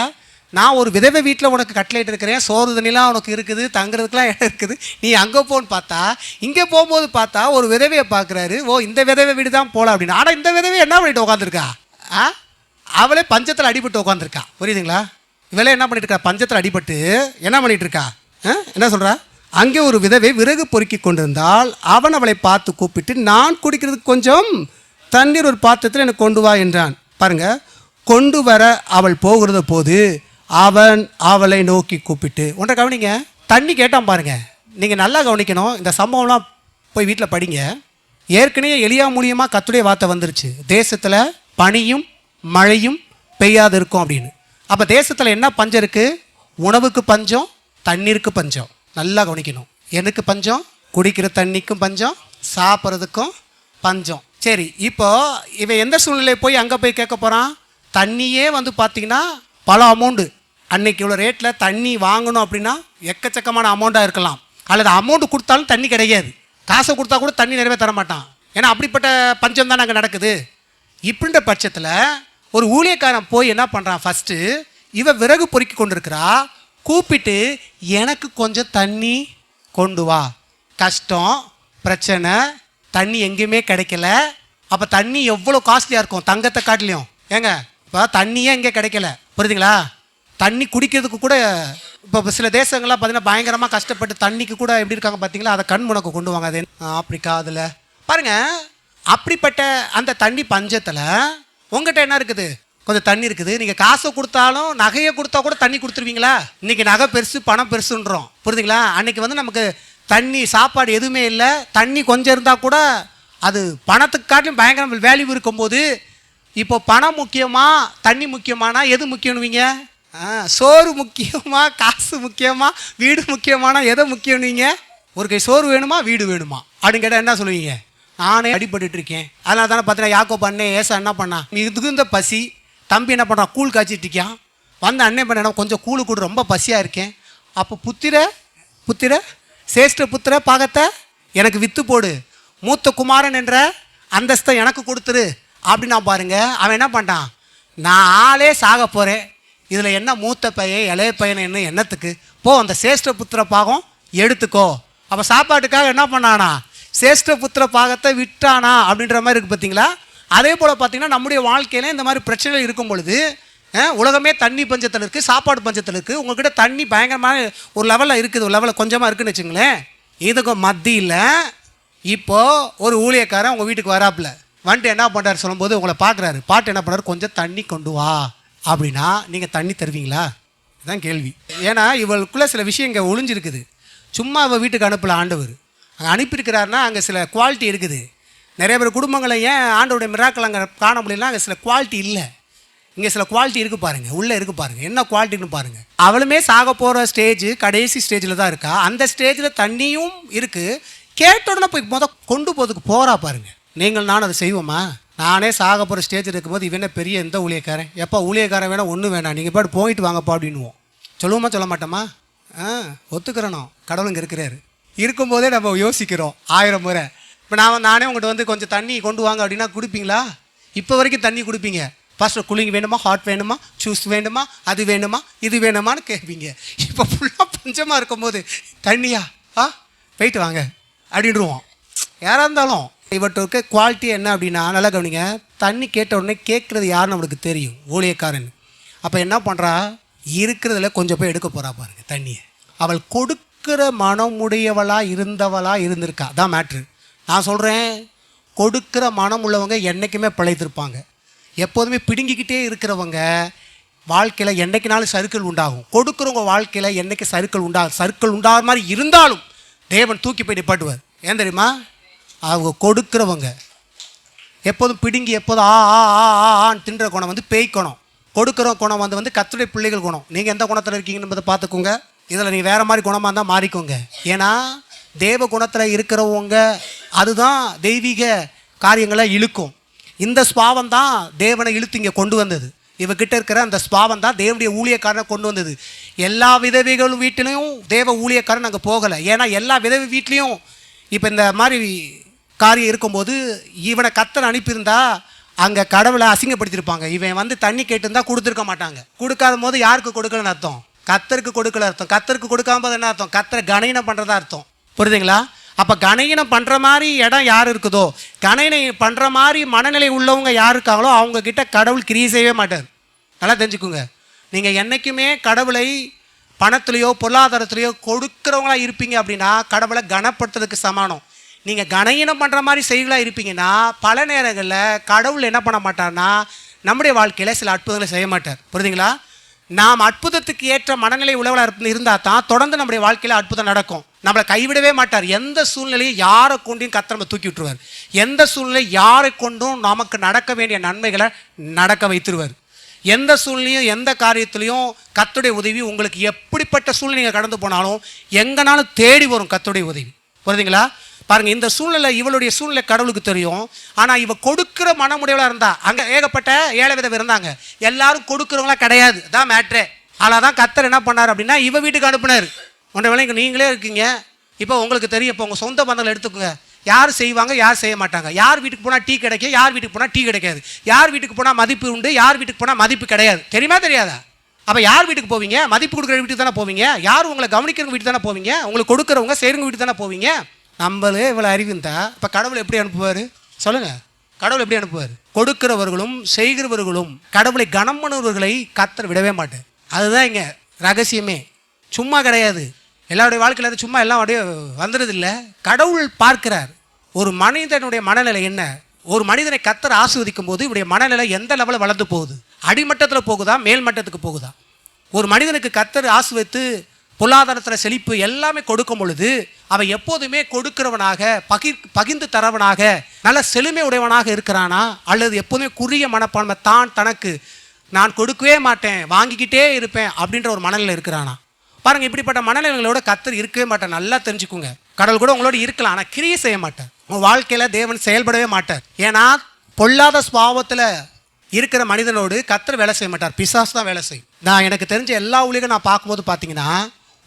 நான் ஒரு விதவை வீட்டில் உனக்கு கட்டளையிட்டு இருக்கிறேன், சோறு தண்ணிலாம் உனக்கு இருக்குது, தங்குறதுக்கெலாம் இடம் இருக்குது, நீ அங்கே போன்னு பார்த்தா, இங்கே போகும்போது பார்த்தா ஒரு விதவையை பார்க்குறாரு. ஓ, இந்த விதவை வீடு தான் போகலாம் அப்படின்னு. ஆனால் இந்த விதவை என்ன பண்ணிட்டு உட்காந்துருக்கா, அவளே பஞ்சத்தில் அடிபட்டு உட்காந்துருக்கா. புரியுதுங்களா? இவளே என்ன பண்ணிட்டு இருக்கா, பஞ்சத்தில் அடிபட்டு என்ன பண்ணிட்டு இருக்கா. என்ன சொல்கிறா, அங்கே ஒரு விதவை விறகு பொறுக்கி கொண்டிருந்தால் அவன் அவளை பார்த்து கூப்பிட்டு, நான் குடிக்கிறதுக்கு கொஞ்சம் தண்ணீர் ஒரு பாத்திரத்தில் எனக்கு கொண்டு வா என்றான். பாருங்க, கொண்டு வர அவள் போகிறத போது அவன் அவளை நோக்கி கூப்பிட்டு, ஒன்றை கவனிங்க, தண்ணி கேட்டான் பாருங்க. நீங்கள் நல்லா கவனிக்கணும், இந்த சம்பவம்லாம் போய் வீட்டில் படிங்க. ஏற்கனவே எலியா மூலியமாக கர்த்தருடைய வார்த்தை வந்துருச்சு, தேசத்தில் பனியும் மழையும் பெய்யாது இருக்கும் அப்படின்னு. அப்போ தேசத்தில் என்ன பஞ்சம் இருக்குது? உணவுக்கு பஞ்சம், தண்ணீருக்கு பஞ்சம். நல்லா கவனிக்கணும். எனக்கு பஞ்சம், குடிக்கிற தண்ணிக்கும் பஞ்சம், சாப்பிட்றதுக்கும் பஞ்சம். சரி, இப்போ இவன் எந்த சூழ்நிலை போய் அங்கே போய் கேட்க போகிறான்? தண்ணியே வந்து பார்த்திங்கன்னா பல அமௌண்ட்டு, அன்னைக்கு இவ்வளோ ரேட்டில் தண்ணி வாங்கணும் அப்படின்னா எக்கச்சக்கமான அமௌண்ட்டாக இருக்கலாம். அல்லது அமௌண்ட்டு கொடுத்தாலும் தண்ணி கிடையாது, காசை கொடுத்தா கூட தண்ணி நிறைவே தர மாட்டான். ஏன்னா அப்படிப்பட்ட பஞ்சம் தான் அங்கே நடக்குது. இப்படின்ற பட்சத்தில் ஒரு ஊழியக்காரன் போய் என்ன பண்ணுறான்? ஃபஸ்ட்டு இவ விறகு பொறுக்கி கொண்டிருக்கிறா, கூப்பிட்டு எனக்கு கொஞ்சம் தண்ணி கொண்டு வா. கஷ்டம், பிரச்சனை, தண்ணி எங்கேயுமே கிடைக்கல. அப்போ தண்ணி எவ்வளோ காஸ்ட்லியாக இருக்கும், தங்கத்தை காட்டிலையும். ஏங்க இப்போ தண்ணியே இங்கே கிடைக்கல, புரியுதுங்களா? தண்ணி குடிக்கிறதுக்கு கூட இப்போ சில தேசங்கள்லாம் பார்த்தீங்கன்னா பயங்கரமாக கஷ்டப்பட்டு தண்ணிக்கு கூட எப்படி இருக்காங்க பார்த்தீங்களா? அதை கண் முனக்கு கொண்டு வாங்க. அது ஆப்பிரிக்கா அதில் பாருங்கள். அப்படிப்பட்ட அந்த தண்ணி பஞ்சத்தில் உங்கள்கிட்ட என்ன இருக்குது? கொஞ்சம் தண்ணி இருக்குது. நீங்கள் காசை கொடுத்தாலும் நகையை கொடுத்தா கூட தண்ணி கொடுத்துருவீங்களா? இன்றைக்கி நகை பெருசு, பணம் பெருசுன்றோம், புரியுதுங்களா? அன்றைக்கி வந்து நமக்கு தண்ணி, சாப்பாடு எதுவுமே இல்லை, தண்ணி கொஞ்சம் இருந்தால் கூட அது பணத்துக்கு காட்டிலும் பயங்கர வேல்யூ இருக்கும்போது, இப்போ பணம் முக்கியமா தண்ணி முக்கியமானா எது முக்கியம்னுவீங்க? சோறு முக்கியமா, காசு முக்கியமா, வீடு முக்கியமானா எதை முக்கியம்னுவீங்க? ஒரு கை சோறு வேணுமா, வீடு வேணுமா அப்படின்னு கேட்டால் என்ன சொல்லுவீங்க? நானே அடிபட்டு இருக்கேன். அதனால தானே பார்த்தீங்கன்னா யாக்கோபு அண்ணன் ஏசா என்ன பண்ணான்? மிகுந்த பசி, தம்பி என்ன பண்ணுறான்? கூழ் காய்ச்சிட்டு இருக்கான். வந்து அண்ணன் பண்ண கொஞ்சம் கூழு கூட, ரொம்ப பசியாக இருக்கேன். அப்போ புத்திர சேஷ்ட புத்திர பாகத்தை எனக்கு விற்று போடு, மூத்த குமாரன் என்ற அந்தஸ்தை எனக்கு கொடுத்துரு அப்படின்னு நான் பாருங்க. அவன் என்ன பண்ணிட்டான்? நான் ஆளே சாக போகிறேன், இதில் என்ன மூத்த பையன் இளைய பையன் என்ன எண்ணத்துக்கு? போ, அந்த சேஷ்ட புத்திர பாகம் எடுத்துக்கோ. அப்போ சாப்பாட்டுக்காக என்ன பண்ணானா? சேஷ்ட புத்திர பாகத்தை விட்டானா அப்படின்ற மாதிரி இருக்குது பார்த்தீங்களா? அதே போல் பார்த்தீங்கன்னா நம்முடைய வாழ்க்கையில் இந்த மாதிரி பிரச்சனைகள் இருக்கும் பொழுது, உலகமே தண்ணி பஞ்சத்தில் இருக்குது, சாப்பாடு பஞ்சத்தில் இருக்குது. உங்கள்கிட்ட தண்ணி பயங்கரமான ஒரு லெவலில் இருக்குது, ஒரு லெவலில் கொஞ்சமாக இருக்குதுன்னு வச்சுங்களேன். இதுக்கு மத்தியில் இப்போது ஒரு ஊழியக்காரன் உங்கள் வீட்டுக்கு வராப்புல வந்துட்டு என்ன பண்ணுறாரு சொல்லும்போது உங்களை பார்க்குறாரு, பாட்டு என்ன பண்ணுறாரு? கொஞ்சம் தண்ணி கொண்டு வா அப்படின்னா நீங்கள் தண்ணி தருவீங்களா? இதுதான் கேள்வி. ஏன்னா இவளுக்குள்ளே சில விஷயம் இங்கே ஒளிஞ்சிருக்குது. சும்மா இவள் வீட்டுக்கு அனுப்பல ஆண்டவர். அங்கே அனுப்பியிருக்கிறாருன்னா அங்கே சில குவாலிட்டி இருக்குது. நிறைய பேர் குடும்பங்களை ஏன் ஆண்டவருடைய மிராக்கள் அங்கே காண முடியலன்னா அங்கே சில குவாலிட்டி இல்லை. இங்கே சில குவாலிட்டி இருக்குது பாருங்கள், உள்ளே இருக்குது பாருங்கள். என்ன குவாலிட்டின்னு பாருங்கள். அவளுமே சாக போகிற ஸ்டேஜ், கடைசி ஸ்டேஜில் தான் இருக்கா. அந்த ஸ்டேஜில் தண்ணியும் இருக்குது. கேட்ட உடனே போய் கொண்டு போகிறதுக்கு போகிறா பாருங்கள். நீங்கள் நானும் அதை செய்வோமா? நானே சாக போகிற ஸ்டேஜில் இருக்கும்போது இவன் பெரிய எந்த ஊழியக்காரன், எப்போ ஊழியக்காரன் வேணால் ஒன்றும் வேணாம், நீங்கள் பாட்டு போயிட்டு வாங்கப்பா அப்படின்னுவோம். சொல்லுவோமா சொல்ல மாட்டோமா? ஒத்துக்கிறணும், கடவுள் இங்கே இருக்கிறாரு. இருக்கும்போதே நம்ம யோசிக்கிறோம் 1000 முறை. இப்போ நானே உங்கள்கிட்ட வந்து கொஞ்சம் தண்ணி கொண்டு வாங்க அப்படின்னா கொடுப்பீங்களா? இப்போ வரைக்கும் தண்ணி கொடுப்பீங்க. ஃபஸ்ட்டு கூலிங் வேணுமா, ஹாட் வேணுமா, ஜூஸ் வேணுமா, அது வேணுமா, இது வேணுமான்னு கேட்பீங்க. இப்போ ஃபுல்லாக பஞ்சமாக இருக்கும்போது தண்ணியா போயிட்டு வாங்க அப்படின்டுவோம். யாராக இருந்தாலும் இவற்றை இருக்க குவாலிட்டி என்ன அப்படின்னா, நல்லா கவனிங்க. தண்ணி கேட்ட உடனே கேட்குறது யாருன்னு நம்மளுக்கு தெரியும், ஊழியக்காரன். அப்போ என்ன பண்ணுறா? இருக்கிறதுல கொஞ்சம் போய் எடுக்க போகிறா பாருங்க தண்ணியை. அவள் கொடுக்குற மனமுடையவளாக இருந்திருக்கா, அதான் மேட்ரு. நான் சொல்கிறேன், கொடுக்குற மனம் உள்ளவங்க என்றைக்குமே பிழைத்திருப்பாங்க. எப்போதுமே பிடுங்கிக்கிட்டே இருக்கிறவங்க வாழ்க்கையில் என்றைக்குனாலும் சறுக்கல் உண்டாகும். கொடுக்குறவங்க வாழ்க்கையில் என்றைக்கு சறுக்கல் உண்டாகிற மாதிரி இருந்தாலும் தேவன் தூக்கி போய் நிப்பாட்டுவார். ஏன் தெரியுமா? அவங்க கொடுக்குறவங்க எப்போதும் பிடுங்கி எப்போதும் ஆன்னு தின்ற குணம் வந்து பேய் குணம். கொடுக்குற குணம் வந்து கர்த்தருடைய பிள்ளைகள் குணம். நீங்கள் எந்த குணத்தில் இருக்கீங்கன்னு பார்த்துக்கோங்க. இதில் நீங்கள் வேறு மாதிரி குணமாக இருந்தால் மாறிக்கோங்க. ஏன்னா தேவ குணத்தில் இருக்கிறவங்க அதுதான் தெய்வீக காரியங்களை இழுக்கும். இந்த ஸ்பாவம் தான் தேவனை இழுத்து இங்கே கொண்டு வந்தது. இவகிட்ட இருக்கிற அந்த ஸ்பாவம் தான் தேவனுடைய ஊழியக்காரனை கொண்டு வந்தது. எல்லா விதவைகளும் வீட்டிலையும் தேவ ஊழியக்காரன் அங்கே போகலை. ஏன்னா எல்லா விதவை வீட்லேயும் இப்போ இந்த மாதிரி காரியம் இருக்கும்போது இவனை கர்த்தர் அனுப்பியிருந்தா அங்கே கடவுளை அசிங்கப்படுத்தியிருப்பாங்க. இவன் வந்து தண்ணி கேட்டிருந்தா கொடுத்துருக்க மாட்டாங்க. கொடுக்காத போது யாருக்கு கொடுக்கலன்னு அர்த்தம்? கர்த்தருக்கு கொடுக்கல அர்த்தம். கர்த்தருக்கு கொடுக்காம போது என்ன அர்த்தம்? கர்த்தரை கணீனம் பண்ணுறதா அர்த்தம். புரியுதுங்களா? அப்போ கணீனம் பண்ணுற மாதிரி இடம் யார் இருக்குதோ, கணீனம் பண்ணுற மாதிரி மனநிலை உள்ளவங்க யார் இருக்காங்களோ அவங்கக்கிட்ட கடவுள் கிரியை செய்யவே மாட்டார். நல்லா தெரிஞ்சுக்குங்க. நீங்கள் என்றைக்குமே கடவுளை பணத்துலேயோ பொருளாதாரத்துலேயோ கொடுக்குறவங்களா இருப்பீங்க அப்படின்னா கடவுளை கனப்படுத்துறதுக்கு சமானம். நீங்கள் கணீனம் பண்ணுற மாதிரி செய்களாக இருப்பீங்கன்னா பல நேரங்களில் கடவுள் என்ன பண்ண மாட்டார்னா நம்முடைய வாழ்க்கையில் சில அற்புதங்களை செய்ய மாட்டார். புரியுதுங்களா? நாம் அற்புதத்துக்கு ஏற்ற மனநிலை உள்ளவளாக இருந்தால் தான் தொடர்ந்து நம்முடைய வாழ்க்கையில் அற்புதம் நடக்கும். நம்மளை கைவிடவே மாட்டார். எந்த சூழ்நிலையும் யாரை கொண்டும் கர்த்தர் நம்ம தூக்கி விட்டுருவார். எந்த சூழ்நிலை யாரை கொண்டும் நமக்கு நடக்க வேண்டிய நன்மைகளை நடக்க வைத்துருவார். எந்த சூழ்நிலையும் எந்த காரியத்திலையும் கர்த்தருடைய உதவி உங்களுக்கு எப்படிப்பட்ட சூழ்நிலை நீங்கள் கடந்து போனாலும் எங்கனாலும் தேடி வரும் கர்த்தருடைய உதவி. புரியுதுங்களா? பாருங்கள், இந்த சூழ்நிலை இவளுடைய சூழ்நிலை கடவுளுக்கு தெரியும். ஆனால் இவ கொடுக்குற மனமுடையவளாக இருந்தா, அங்கே ஏகப்பட்ட ஏழை விதவை இருந்தாங்க, எல்லாரும் கொடுக்குறவங்களா கிடையாது. தான் மேட்ரே. ஆனால் தான் கர்த்தர் என்ன பண்ணார் அப்படின்னா இவ வீட்டுக்கு அனுப்புனார். ஒன்றை வேலை இங்கே நீங்களே இருக்கீங்க. இப்போ உங்களுக்கு தெரியும், இப்போ உங்கள் சொந்த பந்தங்களை எடுத்துக்கோங்க. யார் செய்வாங்க, யார் செய்ய மாட்டாங்க. யார் வீட்டுக்கு போனால் டீ கிடைக்கும், யார் வீட்டுக்கு போனால் டீ கிடைக்காது. யார் வீட்டுக்கு போனால் மதிப்பு உண்டு, யார் வீட்டுக்கு போனால் மதிப்பு கிடையாது. தெரியுமா தெரியாதா? அப்போ யார் வீட்டுக்கு போவீங்க? மதிப்பு கொடுக்குற வீட்டுக்கு தானே போவீங்க. யார் உங்களை கவனிக்கிறவங்க வீட்டுக்கு தானே போவீங்க. உங்களுக்கு கொடுக்குறவங்க செய்கிறவங்க வீட்டுக்கு தானே போவீங்க. நம்மளே இவ்வளோ அறிவிந்தா இப்போ கடவுளை எப்படி அனுப்புவார் சொல்லுங்கள்? கடவுள் எப்படி அனுப்புவார்? கொடுக்கிறவர்களும் செய்கிறவர்களும் கடவுளை கனம் பண்ணுவர்களை கர்த்தர் விடவே மாட்டார். அதுதான் இங்கே ரகசியமே. சும்மா கிடையாது. எல்லாருடைய வாழ்க்கையில் அது சும்மா எல்லாம் அப்படியே வந்துடுது இல்லை. கடவுள் பார்க்கிறார் ஒரு மனிதனுடைய மனநிலை என்ன. ஒரு மனிதனை கர்த்தர் ஆசீர்வதிக்கும் போது இவருடைய மனநிலை எந்த லெவலில் வளர்ந்து போகுது, அடிமட்டத்தில் போகுதா மேல் மட்டத்துக்கு போகுதா. ஒரு மனிதனுக்கு கர்த்தர் ஆசீர்வதித்து பொருளாதாரத்தில் செழிப்பு எல்லாமே கொடுக்கும் பொழுது அவன் எப்போதுமே கொடுக்கிறவனாக பகிர்ந்து தரவனாக நல்ல செழுமை உடையவனாக இருக்கிறானா, அல்லது எப்போதுமே குறுகிய மனப்பான்மை தான் தனக்கு நான் கொடுக்கவே மாட்டேன் வாங்கிக்கிட்டே இருப்பேன் அப்படின்ற ஒரு மனநிலை இருக்கிறானா? பாருங்க, இப்படிப்பட்ட மனநிலைகளோட கர்த்தர் இருக்கவே மாட்டார். நல்லா தெரிஞ்சுக்குங்க. கடவுள் கூட உங்களோட இருக்கலாம், ஆனால் கிரியை செய்ய மாட்டார். உங்கள் வாழ்க்கையில் தேவன் செயல்படவே மாட்டார். ஏன்னா பொல்லாத சுபாவத்தில் இருக்கிற மனிதனோடு கர்த்தர் வேலை செய்ய மாட்டார், பிசாசு தான் வேலை செய்யும். நான் எனக்கு தெரிஞ்ச எல்லா ஊழியர்களும் நான் பார்க்கும்போது பார்த்தீங்கன்னா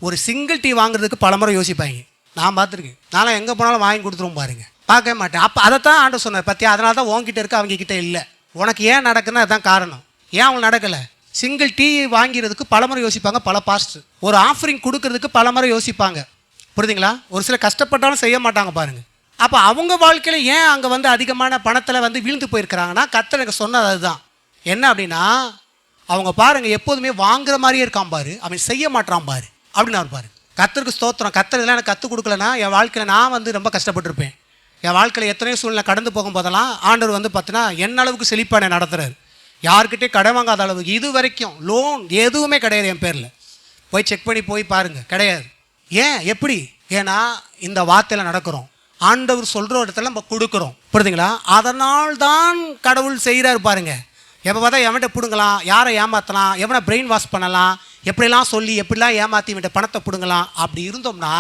ஒரு சிங்கிள் டீ வாங்குறதுக்கு பலமுறை யோசிப்பாங்க. நான் பார்த்துருக்கேன். நானும் எங்கே போனாலும் வாங்கி கொடுத்துருவோம் பாருங்க. பார்க்கவே மாட்டேன். அப்போ அதை தான் ஆண்டவர் சொன்னார், பற்றியா அதனால தான் உங்ககிட்ட இருக்கு அவங்க கிட்டே இல்லை. உனக்கு ஏன் நடக்குதுன்னா அதுதான் காரணம். ஏன் அவங்க நடக்கலை? சிங்கிள் டீ வாங்கிறதுக்கு பலமுறை யோசிப்பாங்க பல பாஸ்டர். ஒரு ஆஃபரிங் கொடுக்கறதுக்கு பலமுறை யோசிப்பாங்க. புரியுதுங்களா? ஒரு சில கஷ்டப்பட்டாலும் செய்ய மாட்டாங்க பாருங்கள். அப்போ அவங்க வாழ்க்கையில் ஏன் அங்கே வந்து அதிகமான பணத்தில் வந்து வீழ்ந்து போயிருக்கிறாங்கன்னா கர்த்தர் எனக்கு சொன்னது அதுதான். என்ன அப்படின்னா அவங்க பாருங்கள் எப்போதுமே வாங்குற மாதிரியே இருக்கான் பாரு, அவன் செய்ய மாட்டான் பாரு அப்படின்னு அவர் பாரு. கர்த்தருக்கு ஸ்தோத்திரம். கர்த்தர் இதெல்லாம் எனக்கு கற்றுக் கொடுக்கலன்னா என் வாழ்க்கையில் நான் வந்து ரொம்ப கஷ்டப்பட்டுருப்பேன். என் வாழ்க்கையில் எத்தனையோ சூழ்நிலை கடந்து போகும்போதெல்லாம் ஆண்டவர் வந்து பார்த்தீங்கன்னா என்ன அளவுக்கு செழிப்பாக நடத்துறாரு. யாருக்கிட்டே கடன் வாங்காத அளவுக்கு இது வரைக்கும் லோன் எதுவுமே கிடையாது என் பேரில். போய் செக் பண்ணி போய் பாருங்கள், கிடையாது. ஏன் எப்படி? ஏன்னா இந்த வார்த்தையில் நடக்கிறோம். ஆண்டவர் சொல்கிற இடத்துல நம்ம கொடுக்குறோம். புரியுதுங்களா? அதனால்தான் கடவுள் செய்கிறாரு பாருங்க. எப்போ பார்த்தா எவன்கிட்ட பிடுங்கலாம், யாரை ஏமாற்றலாம், எவனை பிரெயின் வாஷ் பண்ணலாம், எப்படிலாம் சொல்லி எப்படிலாம் ஏமாற்றி இவன்கிட்ட பணத்தை பிடுங்கலாம். அப்படி இருந்தோம்னா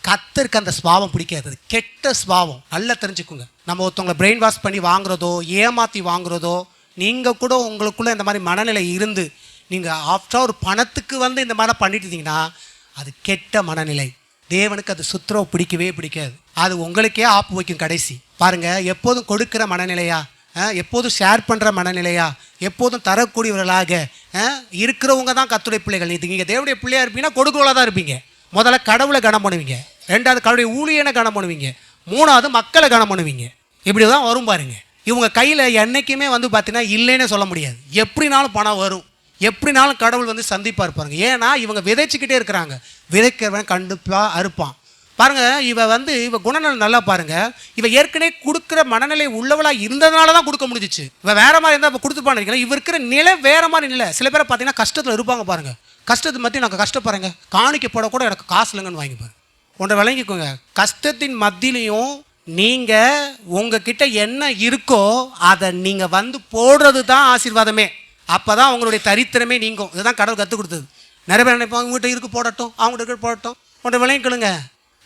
கர்த்தருக்கு அந்த ஸ்வாவம் பிடிக்காது. கெட்ட ஸ்வாவம். நல்லா தெரிஞ்சுக்குங்க. நம்ம ஒருத்தவங்களை பிரெயின் வாஷ் பண்ணி வாங்குறதோ ஏமாற்றி வாங்குறதோ, நீங்கள் கூட உங்களுக்குள்ளே இந்த மாதிரி மனநிலை இருந்து நீங்கள் ஆஃப்டர் ஒரு பணத்துக்கு வந்து இந்த மாதிரி பண்ணிட்டு இருந்தீங்கன்னா அது கெட்ட மனநிலை. தேவனுக்கு அது சுத்தரவு பிடிக்கவே பிடிக்காது. அது உங்களுக்கே ஆப்பு வைக்கும் கடைசி. பாருங்கள், எப்போதும் கொடுக்குற மனநிலையா, எப்போதும் ஷேர் பண்ணுற மனநிலையா, எப்போதும் தரக்கூடியவர்களாக இருக்கிறவங்க தான் கர்த்தருடைய பிள்ளைகள். நீங்கள் தேவனுடைய பிள்ளையாக இருப்பீங்கன்னா கொடுக்குறவங்களா தான் இருப்பீங்க. முதல்ல கடவுளை கனம் பண்ணுவீங்க, ரெண்டாவது கடவுளுடைய ஊழியனை கனம் பண்ணுவீங்க, மூணாவது மக்களை கனம் பண்ணுவீங்க. இப்படி தான் வரும் பாருங்க. இவங்க கையில் என்றைக்குமே வந்து பார்த்தீங்கன்னா இல்லைன்னு சொல்ல முடியாது. எப்படினாலும் பணம் வரும், எப்படினாலும் கடவுள் வந்து சந்திப்பார் பாருங்க. ஏன்னா இவங்க விதைச்சிக்கிட்டே இருக்கிறாங்க. விதைக்கிறவன் கண்டிப்பாக அறுப்பான். பாருங்கள், இவ குணநலன் நல்லா பாருங்கள். இவ ஏற்கனவே கொடுக்குற மனநிலை உள்ளவளாக இருந்ததுனால தான் கொடுக்க முடிஞ்சிச்சு. இவ வேறு மாதிரி இருந்தால் இப்போ கொடுத்துப்பான்னு இவ இருக்கிற நிலை வேறு மாதிரி இல்லை. சில பேரை பார்த்தீங்கன்னா கஷ்டத்தில் இருப்பாங்க பாருங்கள். கஷ்டத்தை மத்தியும் நாங்கள் கஷ்டப்படுறேங்க, காணிக்க போட கூட எனக்கு காசு இல்லைங்கன்னு வாங்கி பாருங்க. ஒன்றை விளங்கிக்கோங்க, கஷ்டத்தின் மத்தியிலையும் நீங்கள் உங்ககிட்ட என்ன இருக்கோ அதை நீங்கள் வந்து போடுறது தான் ஆசீர்வாதமே. அப்போ தான் உங்களுடைய தரித்திரமே நீங்கும். இதுதான் கடவுள் கற்றுக் கொடுத்தது. நிறைய பேர் நினைப்பாங்க அவங்ககிட்ட இருக்கு போடட்டும், அவங்ககிட்ட இருக்கு போடட்டும். ஒன்றை விளங்கிக்கொள்ளுங்க,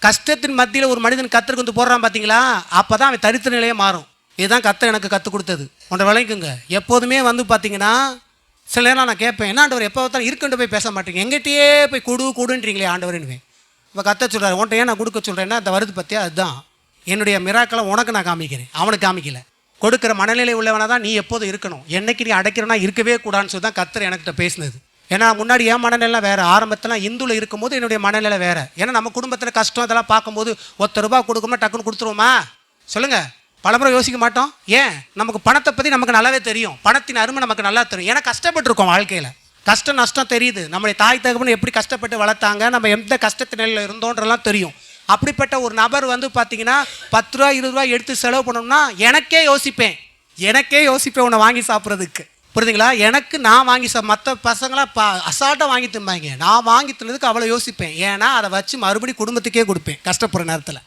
கஷ்டத்தின் மத்தியில் ஒரு மனிதன் கர்த்தருக்கு வந்து போடுறான் பார்த்தீங்களா, அப்போ தான் அவன் தரித்திர நிலையே மாறும். இதுதான் கர்த்தர் எனக்கு கற்றுக் கொடுத்தது. ஒன்றை விளங்கிக்கோங்க, எப்போதுமே வந்து பார்த்தீங்கன்னா சில நேரம் நான் கேட்பேன், என்ன ஆண்டவர் எப்போ பார்த்தாலும் இருக்குன்னு போய் பேச மாட்டேங்க, எங்கிட்டயே போய் கொடுன்றீங்களே ஆண்டவர்னுவேன். இப்போ கர்த்தர் சொல்கிறார், உன்ட்ட ஏன் நான் கொடுக்க சொல்கிறேன்னா அந்த வருது பற்றியா, அதுதான் என்னுடைய மிராக்களை உனக்கு நான் காமிக்கிறேன், அவனுக்கு காமிக்கல. கொடுக்குற மனநிலை உள்ளவனாக தான் நீ எப்போதும் இருக்கணும். என்னைக்கு நீ அடைக்கிறனா இருக்கவே கூடாதுன்னு சொல்லி தான் கர்த்தர் எனக்கிட்ட பேசினது. ஏன்னா முன்னாடி என் மனநிலை வேறு. ஆரம்பத்தில் இந்துவில் இருக்கும்போது என்னுடைய மனநிலை வேறு. ஏன்னா நம்ம குடும்பத்தில் கஷ்டம் இதெல்லாம் பார்க்கும்போது ₹1 கொடுக்கணும்னா டக்குன்னு கொடுத்துருவோமா சொல்லுங்கள்? பலமுறை யோசிக்க மாட்டோம். ஏன்? நமக்கு பணத்தை பற்றி நமக்கு நல்லாவே தெரியும். பணத்தின் அருமை நமக்கு நல்லா தெரியும். ஏன்னா கஷ்டப்பட்டுருக்கோம். வாழ்க்கையில் கஷ்டம் நஷ்டம் தெரியுது. நம்முடைய தாய் தகப்பன்னு எப்படி கஷ்டப்பட்டு வளர்த்தாங்க, நம்ம எந்த கஷ்டத்து நிலையில் இருந்தோன்றலாம் தெரியும். அப்படிப்பட்ட ஒரு நபர் வந்து பார்த்தீங்கன்னா ₹10 ₹20 எடுத்து செலவு பண்ணோம்னா எனக்கே யோசிப்பேன், எனக்கே யோசிப்பேன் உன்னை வாங்கி சாப்பிட்றதுக்கு. புரியுதுங்களா? எனக்கு நான் வாங்கி மற்ற பசங்களாம் அசால்ட்டாக வாங்கி திம்பாங்க. நான் வாங்கி தின்னதுக்கு அவ்வளோ யோசிப்பேன். ஏன்னா அதை வச்சு மறுபடியும் குடும்பத்துக்கே கொடுப்பேன் கஷ்டப்படுற நேரத்தில்.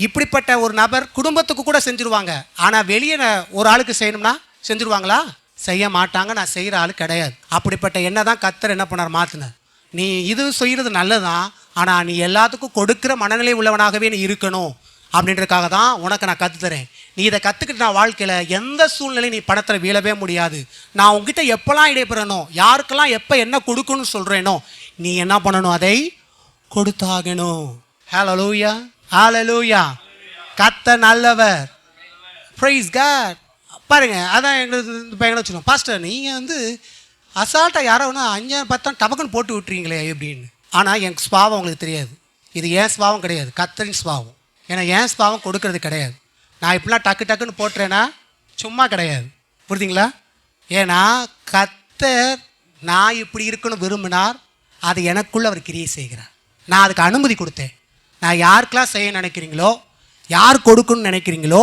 இப்படிப்பட்ட ஒரு நபர் குடும்பத்துக்கு கூட செஞ்சுருவாங்க. ஆனால் வெளியே ஒரு ஆளுக்கு செய்யணும்னா செஞ்சுருவாங்களா? செய்ய மாட்டாங்க. நான் செய்கிற ஆள் கிடையாது. அப்படிப்பட்ட என்ன தான் கர்த்தர் என்ன பண்ணார், மாற்றினார். நீ இது செய்கிறது நல்லதான், ஆனால் நீ எல்லாத்துக்கும் கொடுக்குற மனநிலை உள்ளவனாகவே நீ இருக்கணும் அப்படின்றதுக்காக தான் உனக்கு நான் கற்றுத்தரேன். நீ இதை கற்றுக்கிட்டு நான் வாழ்க்கையில் எந்த சூழ்நிலையும் நீ பணத்தில் வீழவே முடியாது. நான் உங்ககிட்ட எப்போல்லாம் இடைபெறனோ, யாருக்கெல்லாம் எப்போ என்ன கொடுக்கணும்னு சொல்கிறேனோ, நீ என்ன பண்ணணும், அதை கொடுத்தாகணும். ஹல்லேலூயா, ஹல்லேலூயா. கர்த்தர் நல்லவர். Praise God. பாருங்க, அதான் எங்களுக்கு இந்த பையனை வச்சுருவோம், பாஸ்டர் நீங்கள் வந்து அசால்ட்டாக யாரோ ஒன்று 5-10 டபக்குன்னு போட்டு விட்டுறீங்களே அப்படின்னு. ஆனால் என் ஸ்பாவம் உங்களுக்கு தெரியாது. இது ஏன் ஸ்பாவம் கிடையாது, கர்த்தரின் ஸ்பாவம். ஏன்னா ஏன் ஸ்பாவம் கொடுக்கறது கிடையாது. நான் இப்படிலாம் டக்கு டக்குன்னு போட்டுறேன்னா சும்மா கிடையாது. புரியுதுங்களா? ஏன்னா கர்த்தர் நான் இப்படி இருக்கணும் விரும்பினார். அது எனக்குள்ளே அவர் கிரியை செய்கிறார். நான் அதுக்கு அனுமதி கொடுத்தேன். நான் யாருக்கெல்லாம் செய்ய நினைக்கிறீங்களோ, யார் கொடுக்கணும்னு நினைக்கிறீங்களோ,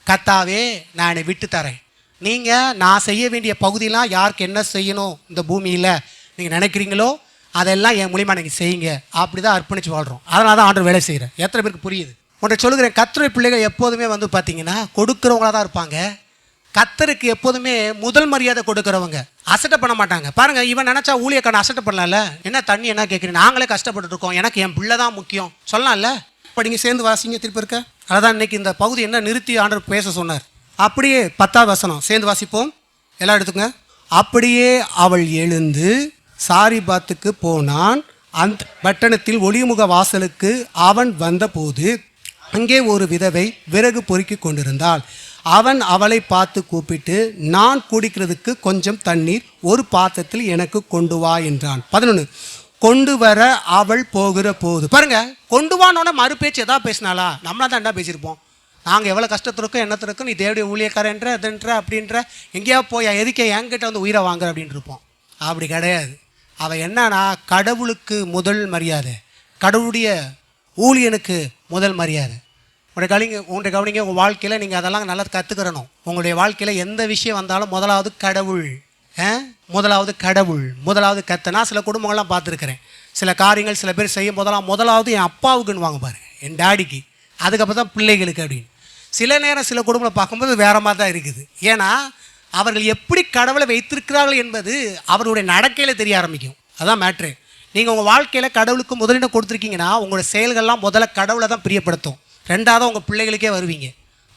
கர்த்தாவே நான் என்னை விட்டு தரேன். நீங்கள் நான் செய்ய வேண்டிய பகுதியெலாம் யாருக்கு என்ன செய்யணும் இந்த பூமியில் நீங்கள் நினைக்கிறீங்களோ அதெல்லாம் என் மூலிமா நீங்கள் செய்யுங்க. அப்படி தான் அர்ப்பணித்து வாழ்கிறோம். அதனால தான் ஆண்டவர் வேலை செய்கிறேன். எத்தனை பேருக்கு புரியுது? ஒன்றை சொல்லுகிறேன், கர்த்தருடைய பிள்ளைகள் எப்போதுமே வந்து பார்த்தீங்கன்னா கொடுக்குறவங்களாக தான் இருப்பாங்க. கர்த்தருக்கு எப்போதுமே முதல் மரியாதை கொடுக்குறவங்க. அசட்டை பண்ண மாட்டாங்க. பாருங்கள், இவன் நினச்சா ஊழியக்காரன் அசட்டை பண்ணலாம்ல. என்ன தண்ணி என்ன கேட்குறீங்க, நாங்களே கஷ்டப்பட்டு இருக்கோம், எனக்கு என் பிள்ளை தான் முக்கியம் சொல்லலாம்ல. இப்போ நீங்கள் சேர்ந்து வாசிங்க திருப்பி இருக்க. அதான் இன்னைக்கு இந்த பகுதி என்ன நிறுத்தி ஆண்டவர் பேச சொன்னார். அப்படியே 10வது வசனம் சேர்ந்து வாசிப்போம். எல்லாம் எடுத்துங்க. அப்படியே அவள் எழுந்து சாரிபாத்துக்கு போனான். அந்த பட்டணத்தில் ஒளிமுக வாசலுக்கு அவன் வந்தபோது அங்கே ஒரு விதவை விறகு பொறுக்கி கொண்டிருந்தாள். அவன் அவளை பார்த்து கூப்பிட்டு, நான் குடிக்கிறதுக்கு கொஞ்சம் தண்ணீர் ஒரு பாத்திரத்தில் எனக்கு கொண்டு வா என்றான். 11 கொண்டு வர அவள் போகிற போது, பாருங்க, கொண்டு வானோட மறு பேச்சு எதாவது பேசினாளா? நம்மளா தான் என்ன பேசியிருப்போம். நாங்கள் எவ்வளோ கஷ்டத்திற்கும் என்னத்திற்கும் நீ தேவடைய ஊழியக்காரன்ற அதுன்ற அப்படின்ற எங்கேயா போய் எதுக்கே என்கிட்ட வந்து உயிரை வாங்குற அப்படின்னு இருப்போம். அப்படி கிடையாது. அவள் என்னன்னா கடவுளுக்கு முதல் மரியாதை, கடவுளுடைய ஊழியனுக்கு முதல் மரியாதை. உங்களுடைய கவனிங்க, உங்கள் வாழ்க்கையில் நீங்கள் அதெல்லாம் நல்லா கற்றுக்கிறணும். உங்களுடைய வாழ்க்கையில் எந்த விஷயம் வந்தாலும் முதலாவது கடவுள், முதலாவது கத்தனா. சில குடும்பங்கள்லாம் பார்த்துருக்கிறேன். சில காரியங்கள் சில பேர் செய்யும் போதெல்லாம் முதலாவது என் அப்பாவுக்குன்னு வாங்க பாருங்க, என் டாடிக்கு, அதுக்கப்புறம் தான் பிள்ளைகளுக்கு அப்படின்னு. சில நேரம் சில குடும்பங்களை பார்க்கும்போது வேற மாதிரி தான் இருக்குது. ஏன்னா அவர்கள் எப்படி கடவுளை வைத்திருக்கிறார்கள் என்பது அவருடைய நடக்கையில் தெரிய ஆரம்பிக்கும். அதான் மேட்ரு. நீங்கள் உங்கள் வாழ்க்கையில் கடவுளுக்கு முதலிடம் கொடுத்துருக்கீங்கன்னா உங்களோட செயல்கள்லாம் முதல்ல கடவுளை தான் பிரியப்படுத்தும். ரெண்டாவது உங்கள் பிள்ளைகளுக்கே வருவீங்க.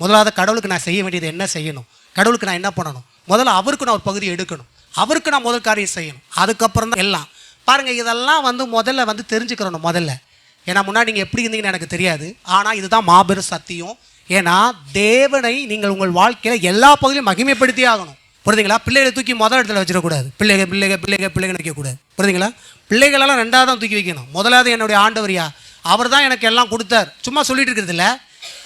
முதலாவது கடவுளுக்கு நான் செய்ய வேண்டியது என்ன செய்யணும், கடவுளுக்கு நான் என்ன பண்ணணும், முதல்ல அவருக்கு நான் ஒரு பகுதி எடுக்கணும், அவருக்கு நான் முதல் காரியம் செய்யணும், அதுக்கப்புறம் தான் எல்லாம். பாருங்கள், இதெல்லாம் வந்து முதல்ல வந்து தெரிஞ்சுக்கிறணும் முதல்ல. ஏன்னா முன்னாடி நீங்கள் எப்படி இருந்தீங்கன்னு எனக்கு தெரியாது. ஆனால் இதுதான் மாபெரும் சத்தியம். ஏன்னா தேவனை நீங்கள் உங்கள் வாழ்க்கையில் எல்லா பகுதியிலும் மகிமைப்படுத்தியே ஆகணும். புரியுதுங்களா? பிள்ளைகளை தூக்கி முதல் இடத்துல வச்சிடக்கூடாது. பிள்ளைகள் வைக்கக்கூடாது. புரியுதுங்களா? பிள்ளைகளெல்லாம் ரெண்டாவது தான் தூக்கி வைக்கணும். முதலாவது என்னுடைய ஆண்டவரியா, அவர் தான் எனக்கு எல்லாம் கொடுத்தார். சும்மா சொல்லிட்டு இருக்கிறது இல்லை.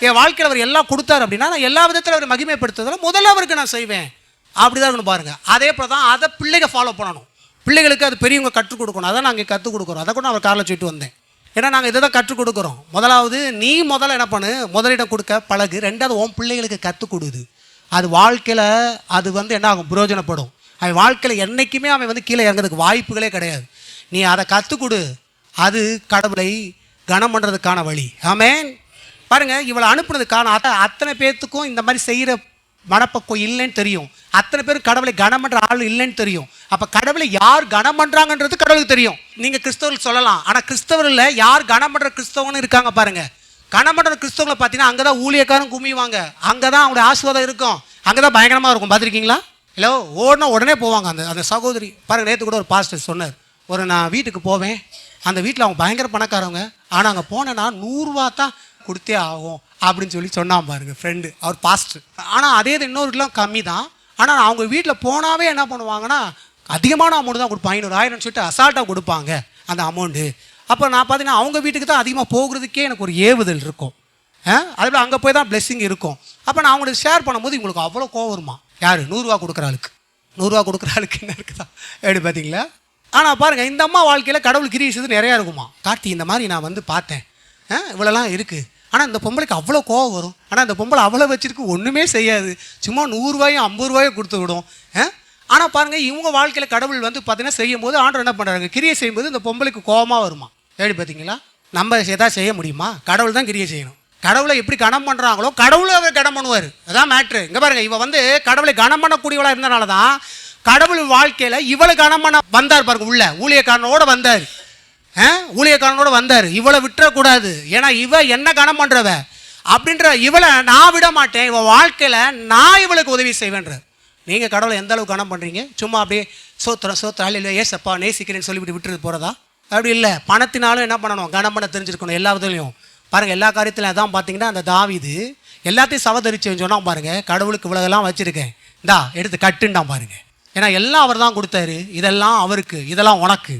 என் வாழ்க்கையில் அவர் எல்லாம் கொடுத்தார் அப்படின்னா நான் எல்லா விதத்தில் அவர் மகிமைப்படுத்துறதுல முதல்ல அவருக்கு நான் செய்வேன். அப்படி தான் இருக்கணும். பாருங்கள், அதே போல் தான் அதை பிள்ளைங்க ஃபாலோ பண்ணணும். பிள்ளைகளுக்கு அது பெரியவங்க கற்றுக் கொடுக்கணும். அதான் நாங்கள் கற்றுக் கொடுக்குறோம். அதை கூட நான் அவர் காரில் சொல்லிட்டு வந்தேன். ஏன்னா நாங்கள் இதை தான் கற்றுக் கொடுக்குறோம். முதலாவது நீ முதல்ல என்ன பண்ணு, முதலிடம் கொடுக்க பழகு. ரெண்டாவது உன் பிள்ளைகளுக்கு கற்றுக் கொடுது. அது வாழ்க்கையில் அது வந்து என்ன ஆகும், பிரயோஜனப்படும். அவன் வாழ்க்கையில் என்றைக்குமே அவன் வந்து கீழே இறங்கிறதுக்கு வாய்ப்புகளே கிடையாது. நீ அதை கற்றுக் கொடு. அது கடவுளை கனம் பண்ணுறதுக்கான வழி. ஆமென். பாருங்கள், இவளை அனுப்புனதுக்கான அத்தனை பேர்த்துக்கும் இந்த மாதிரி செய்கிற மனப்பக்குவம் இல்லைன்னு தெரியும். அத்தனை பேரும் கடவுளை கனம் பண்ணுற ஆள் இல்லைன்னு தெரியும். அப்போ கடவுளை யார் கனம் பண்ணுறாங்கன்றது கடவுளுக்கு தெரியும். நீங்கள் கிறிஸ்தவர்கள் சொல்லலாம், ஆனால் கிறிஸ்தவர்களில் யார் கனம் பண்ணுற கிறிஸ்தவங்கன்னு இருக்காங்க பாருங்கள். கனம் பண்ணுற கிறிஸ்தவங்களை பார்த்தீங்கன்னா அங்கே தான் ஊழியக்காரன் குமிவாங்க, அங்கே தான் அவங்களுடைய ஆசீர்வாதம் இருக்கும், அங்கே தான் பயங்கரமாக இருக்கும். பார்த்துருக்கீங்களா? இல்லை, ஓடனா உடனே போவாங்க. அந்த சகோதரி பாருங்கள், நேற்று கூட ஒரு பாஸ்டர் சொன்னார், நான் வீட்டுக்கு போவேன், அந்த வீட்டில் அவங்க பயங்கர பணக்காரவங்க, ஆனால் அங்கே போனேன்னா 100 ரூபா தான் கொடுத்தே ஆகும் அப்படின்னு சொல்லி சொன்னான் பாருங்க ஃப்ரெண்டு, அவர் பாஸ்டர். ஆனால் அதே இது இன்னொருலாம் கம்மி தான். ஆனால் அவங்க வீட்டில் போனாவே என்ன பண்ணுவாங்கன்னா அதிகமான அமௌண்ட் தான் கொடுப்பாங்க. 500-1000 சொல்லிட்டு அசால்ட்டாக கொடுப்பாங்க அந்த அமௌண்ட்டு. அப்போ நான் பார்த்தீங்கன்னா அவங்க வீட்டுக்கு தான் அதிகமாக போகிறதுக்கே எனக்கு ஒரு ஏவுதல் இருக்கும். அதுபோல் அங்கே போய் தான் பிளெஸ்ஸிங் இருக்கும். அப்போ நான் அவங்களுக்கு ஷேர் பண்ணும்போது இவங்களுக்கு அவ்வளோ கோவம் வருமா, யார் 100 ரூபா கொடுக்குற ஆளுக்கு, 100 ரூபா கொடுக்குற ஆளுக்கு என்ன இருக்குதா எப்படி பார்த்தீங்களா? ஆனால் பாருங்கள், இந்த அம்மா வாழ்க்கையில் கடவுள் கிரியை செய்து நிறையா இருக்குமா. கார்த்தி, இந்த மாதிரி நான் வந்து பார்த்தேன், இவ்வளோலாம் இருக்குது ஆனால் இந்த பொம்பளைக்கு அவ்வளோ கோவம் வரும். ஆனால் இந்த பொம்பளை அவ்வளோ வச்சிருக்கு ஒன்றுமே செய்யாது, சும்மா 100 ரூபாயும் 50 ரூபாயும் கொடுத்து விடும். ஆனால் பாருங்கள், இவங்க வாழ்க்கையில் கடவுள் வந்து பார்த்தீங்கன்னா செய்யும் போது ஆண்டவர் என்ன பண்ணுறாங்க, கிரியை செய்யும்போது இந்த பொம்பளைக்கு கோபமாக வருமா. எப்படி பார்த்தீங்களா? நம்ம எதாவது செய்ய முடியுமா? கடவுள் தான் கிரியை செய்யணும். கடவுளை எப்படி கனம் பண்ணுறாங்களோ கடவுளும் அவர் கனம் பண்ணுவார். அதான் மேட்ரு. இங்கே பாருங்கள், இவன் வந்து கடவுளை கனம் பண்ணக்கூடியவளாக இருந்தனால தான் கடவுள் வாழ்க்கையில் இவளை கனம் பண்ண வந்தார். பாருங்க, உள்ள ஊழியக்காரனோட வந்தார். ஊழியக்காரனோட வந்தார். இவளை விட்டுறக்கூடாது, ஏன்னா இவ என்ன கனம் பண்ணுறவ அப்படின்ற இவளை நான் விட மாட்டேன், இவன் வாழ்க்கையில் நான் இவளுக்கு உதவி செய்வேன்றார். நீங்கள் கடவுளை எந்த அளவுக்கு கனம் பண்ணுறீங்க? சும்மா அப்படியே சோத்திரம் இல்லை ஏசப்பா நேசிக்கிறேன்னு சொல்லிவிட்டு விட்டுறது போகிறதா? அப்படி இல்லை. பணத்தினாலும் என்ன பண்ணணும், கனம் பண்ண தெரிஞ்சிருக்கணும் எல்லா விதத்துலையும். பாருங்கள், எல்லா காரியத்திலும் அதான் பார்த்தீங்கன்னா அந்த தாவீது எல்லாத்தையும் சவதரிச்சு சொன்னால் பாருங்கள், கடவுளுக்கு இவ்வளோதெல்லாம் வச்சுருக்கேன், இந்தா எடுத்து கட்டுண்டான் பாருங்கள். ஏன்னா எல்லாம் அவர் தான் கொடுத்தாரு. இதெல்லாம் அவருக்கு, இதெல்லாம் உனக்கு,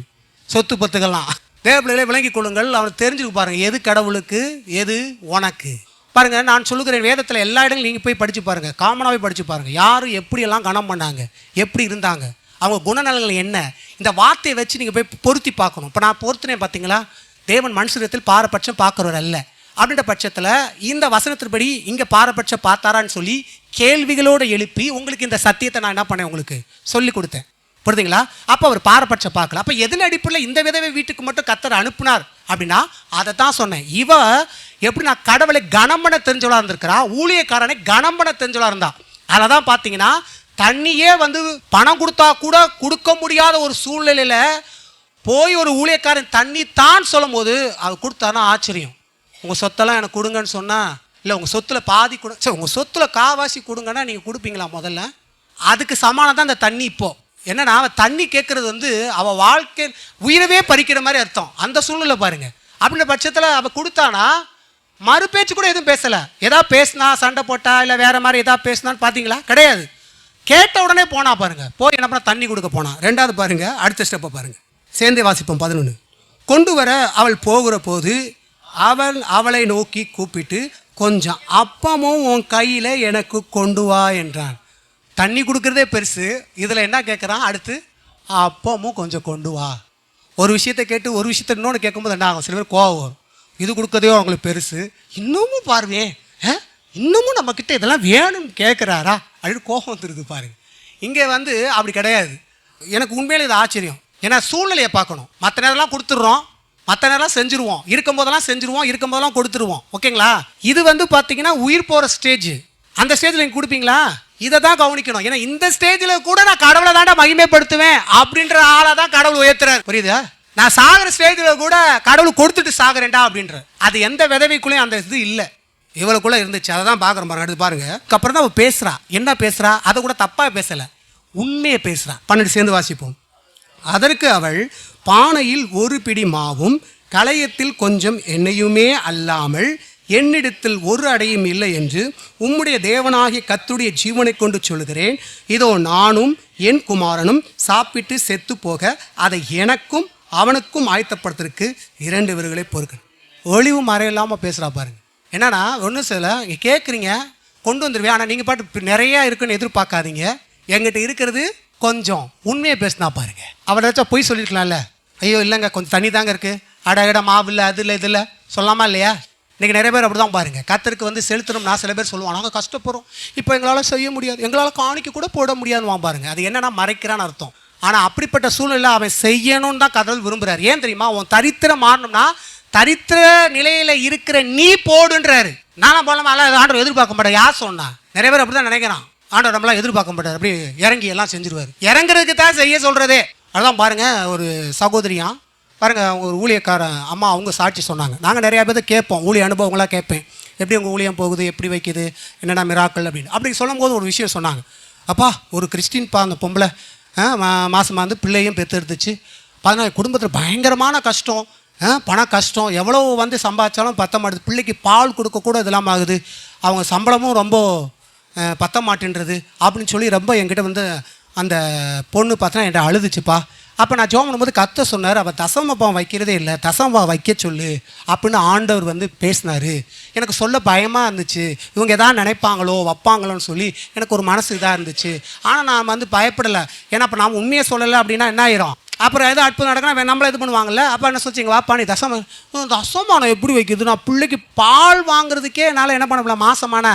சொத்து பத்துக்கெல்லாம் தேவப்பிள்ளைகளை விளங்கி கொள்ளுங்கள். அவர் தெரிஞ்சுக்கு பாருங்கள், எது கடவுளுக்கு எது உனக்கு. பாருங்கள், நான் சொல்லுகிறேன், வேதத்தில் எல்லா இடங்களும் நீங்கள் போய் படித்து பாருங்கள், காமனாகவே படித்து பாருங்கள், யாரும் எப்படியெல்லாம் கனம் பண்ணாங்க, எப்படி இருந்தாங்க, அவங்க குணநலங்கள் என்ன, இந்த வார்த்தையை வச்சு நீங்கள் போய் பொருத்தி பார்க்கணும். இப்போ நான் பொறுத்தினேன் பார்த்தீங்களா, தேவன் மனுஷத்தில் பாரபட்சம் பார்க்குறவர் அல்ல. அப்படின்ற பட்சத்தில் இந்த வசனத்தின்படி இங்கே பாரபட்சம் பார்த்தாரான்னு சொல்லி கேள்விகளோடு எழுப்பி உங்களுக்கு இந்த சத்தியத்தை நான் என்ன பண்ணேன், உங்களுக்கு சொல்லி கொடுத்தேன். புரியுதுங்களா? அப்போ அவர் பாரபட்சம் பார்க்கல. அப்போ எதில் அடிப்பில் இந்த விதவை வீட்டுக்கு மட்டும் கர்த்தர் அனுப்புனார் அப்படின்னா அதை தான் சொன்னேன். இவ எப்படி நான் கடவுளை கனம் பண்ண தெரிஞ்சவளாக இருந்திருக்கிறா, ஊழியக்காரனை கனம் பண்ண தெரிஞ்சவளாக இருந்தா. அதை தான் பார்த்தீங்கன்னா தண்ணியே வந்து பணம் கொடுத்தா கூட கொடுக்க முடியாத ஒரு சூழ்நிலையில் போய் ஒரு ஊழியக்காரன் தண்ணி தான் சொல்லும் போது அவர் கொடுத்தானா ஆச்சரியம். உங்கள் சொத்தெல்லாம் எனக்கு கொடுங்கன்னு சொன்னால், இல்லை உங்கள் சொத்தில் பாதி கொடு, சரி உங்கள் சொத்தில் காவாசி கொடுங்கன்னா நீங்கள் கொடுப்பீங்களா? முதல்ல அதுக்கு சமானம் தான் இந்த தண்ணி. இப்போது என்னன்னா, அவன் தண்ணி கேட்குறது வந்து அவள் வாழ்க்கை உயிரவே பறிக்கிற மாதிரி அர்த்தம். அந்த சூழ்நிலை பாருங்கள். அப்படின்ற பட்சத்தில் அவள் கொடுத்தானா மறுபேச்சு கூட எதுவும் பேசலை. எதாவது பேசினா சண்டை போட்டா இல்லை வேறு மாதிரி எதாவது பேசினான்னு பார்த்தீங்களா? கிடையாது. கேட்ட உடனே போனா பாருங்கள், போய் என்ன பண்ண தண்ணி கொடுக்க போனா. ரெண்டாவது பாருங்கள், அடுத்த ஸ்டெப்பை பாருங்கள், சேர்ந்தே வாசிப்போம். 11 கொண்டு வர அவள் போகிற போது அவளை நோக்கி கூப்பிட்டு, கொஞ்சம் அப்பமும் உன் கையில் எனக்கு கொண்டு வா என்றான். தண்ணி கொடுக்குறதே பெருசு, இதில் என்ன கேட்குறான், அடுத்து அப்பமும் கொஞ்சம் கொண்டு வா. ஒரு விஷயத்தை கேட்டு ஒரு விஷயத்த இன்னொன்று கேட்கும்போது என்ன ஆகும், சில பேர் கோவம் வரும். இது கொடுக்கறதே அவங்களுக்கு பெருசு, இன்னமும் பாருவே இன்னமும் நம்மக்கிட்ட இதெல்லாம் வேணும்னு கேட்குறாரா அப்படின்னு கோபம் வந்துடுது பாருங்க. இங்கே வந்து அப்படி கிடையாது. எனக்கு உண்மையிலே இது ஆச்சரியம். ஏன்னா சூழ்நிலையை பார்க்கணும். மற்ற நேரம்லாம் கொடுத்துட்றோம், மற்ற நேரம் செஞ்சுருவோம், இருக்கும்போதெல்லாம் செஞ்சுருவோம், இருக்கும்போதெல்லாம் கொடுத்துருவோம். ஓகேங்களா? இது வந்து பார்த்தீங்கன்னா உயிர் போகிற ஸ்டேஜ். அந்த ஸ்டேஜில் நீங்கள் கொடுப்பீங்களா? இதை தான் கவனிக்கணும். ஏன்னா இந்த ஸ்டேஜில் கூட நான் கடவுளை தாண்டா மகிமைப்படுத்துவேன் அப்படின்ற ஆளை தான் கடவுள் உயர்த்துறாரு. புரியுதா? நான் சாகிற ஸ்டேஜில் கூட கடவுள் கொடுத்துட்டு சாகுறேன்டா அப்படின்ற, அது எந்த விதவைக்குள்ளேயும் அந்த இது இல்லை, இவளுக்குள்ளே இருந்துச்சு. அதை தான் பார்க்குறோம் பாருங்க. அடுத்து பாருங்க, அப்புறம் தான் அவள் பேசுகிறா. என்ன பேசுகிறா? அதை கூட தப்பாக பேசலை, உண்மையை பேசுகிறா. 12 சேர்ந்து வாசிப்போம். அதற்கு அவள், பானையில் ஒரு பிடி மாவும் களையத்தில் கொஞ்சம் எண்ணெயுமே அல்லாமல் என்னிடத்தில் ஒரு அடையும் இல்லை என்று உம்முடைய தேவனாகிய கர்த்தருடைய ஜீவனை கொண்டு சொல்கிறேன். இதோ நானும் என் குமாரனும் சாப்பிட்டு செத்து போக அதை எனக்கும் அவனுக்கும் ஆயத்தப்படுத்துறதுக்கு 2 விறகுகளை பொறுக்கணும். ஒளிவு மறைவு இல்லாமல் பேசுகிறா பாருங்க. என்னன்னா ஒன்றும் சில இங்கே கேட்குறீங்க, கொண்டு வந்துடுவேன், ஆனால் நீங்கள் பாட்டு நிறையா இருக்குன்னு எதிர்பார்க்காதீங்க. எங்கிட்ட இருக்கிறது கொஞ்சம். உண்மையை பேசினா பாருங்க. அவரை ஏதாச்சும் பொய் சொல்லியிருக்கலாம்ல, ஐயோ இல்லைங்க கொஞ்சம் தண்ணி தாங்க இருக்குது, அட மாவு இல்லை, அது இல்லை, இது இல்லை சொல்லாமா இல்லையா? இன்றைக்கி நிறைய பேர் அப்படி தான் பாருங்கள். கர்த்தருக்கு வந்து செலுத்தணும்னா சில பேர் சொல்லுவாங்க, நாங்கள் கஷ்டப்படுறோம், இப்போ எங்களால் செய்ய முடியாது, எங்களால் காணிக்க கூட போட முடியாதுன்னு பாருங்கள். அது என்னன்னா மறைக்கிறான்னு அர்த்தம். ஆனால் அப்படிப்பட்ட சூழ்நிலை அவன் செய்யணும்னு தான் கடவுள் விரும்புகிறார். ஏன் தெரியுமா? உன் தரித்திரம் மாறணும்னா தரித்திர நிலையில் இருக்கிற நீ போடுன்றாரு. நானும் போலாமா? ஆண்டவர் எதிர்பார்க்க மாட்டேன். யார் சொன்னா? நிறைய பேர் அப்படி தான் நினைக்கிறான். ஆண்டவர் நம்மளாம் எதிர்பார்க்க மாட்டார், அப்படி இறங்கி எல்லாம் செஞ்சிருவார். இறங்குறதுக்கு தான் செய்ய சொல்கிறதே. அதுதான் பாருங்கள், ஒரு சகோதரியா பாருங்கள், அவங்க ஒரு ஊழியக்கார அம்மா, அவங்க சாட்சி சொன்னாங்க. நாங்கள் நிறையா பேர் கேட்போம், ஊழிய அனுபவங்களாக கேட்பேன், எப்படி உங்கள் ஊழியம் போகுது, எப்படி வைக்குது, என்னென்ன மிராக்கள் அப்படின்னு. அப்படி சொல்லும் போது ஒரு விஷயம் சொன்னாங்க. அப்பா ஒரு கிறிஸ்டின்ப்பா, அந்த பொம்பளை மாதமாக வந்து பிள்ளையும் பெற்றெடுத்துச்சு. 14 குடும்பத்தில் பயங்கரமான கஷ்டம், பண கஷ்டம், எவ்வளோ வந்து சம்பாதிச்சாலும் பத்த மாட்டுது, பிள்ளைக்கு பால் கொடுக்கக்கூட இதெல்லாம் ஆகுது, அவங்க சம்பளமும் ரொம்ப பத்த மாட்டேன்றது அப்படின்னு சொல்லி ரொம்ப என்கிட்ட வந்து அந்த பொண்ணு பார்த்தா என்கிட்ட அழுதுச்சுப்பா. அப்போ நான் ஜெபம் பண்ணும்போது கர்த்தர் சொன்னார், அவள் தசமபாவம் வைக்கிறதே இல்லை, தசமபாவம் வைக்க சொல்லு அப்படின்னு ஆண்டவர் வந்து பேசினார். எனக்கு சொல்ல பயமாக இருந்துச்சு, இவங்க எதாவது நினைப்பாங்களோ வைப்பாங்களோன்னு சொல்லி எனக்கு ஒரு மனசு இதாக இருந்துச்சு. ஆனால் நான் வந்து பயப்படலை. ஏன்னா இப்போ நாம் உண்மையை சொல்லலை அப்படின்னா என்ன ஆயிரும், அப்புறம் எது அற்புதம் நடக்கணும் நம்மள இது பண்ணுவாங்கல்ல. அப்போ என்ன சொல்லிச்சிங்க, வாப்பா நீ தசமானம் எப்படி வைக்குது, நான் பிள்ளைக்கு பால் வாங்குறதுக்கே என்னால் என்ன பண்ண முடியல, மாசமான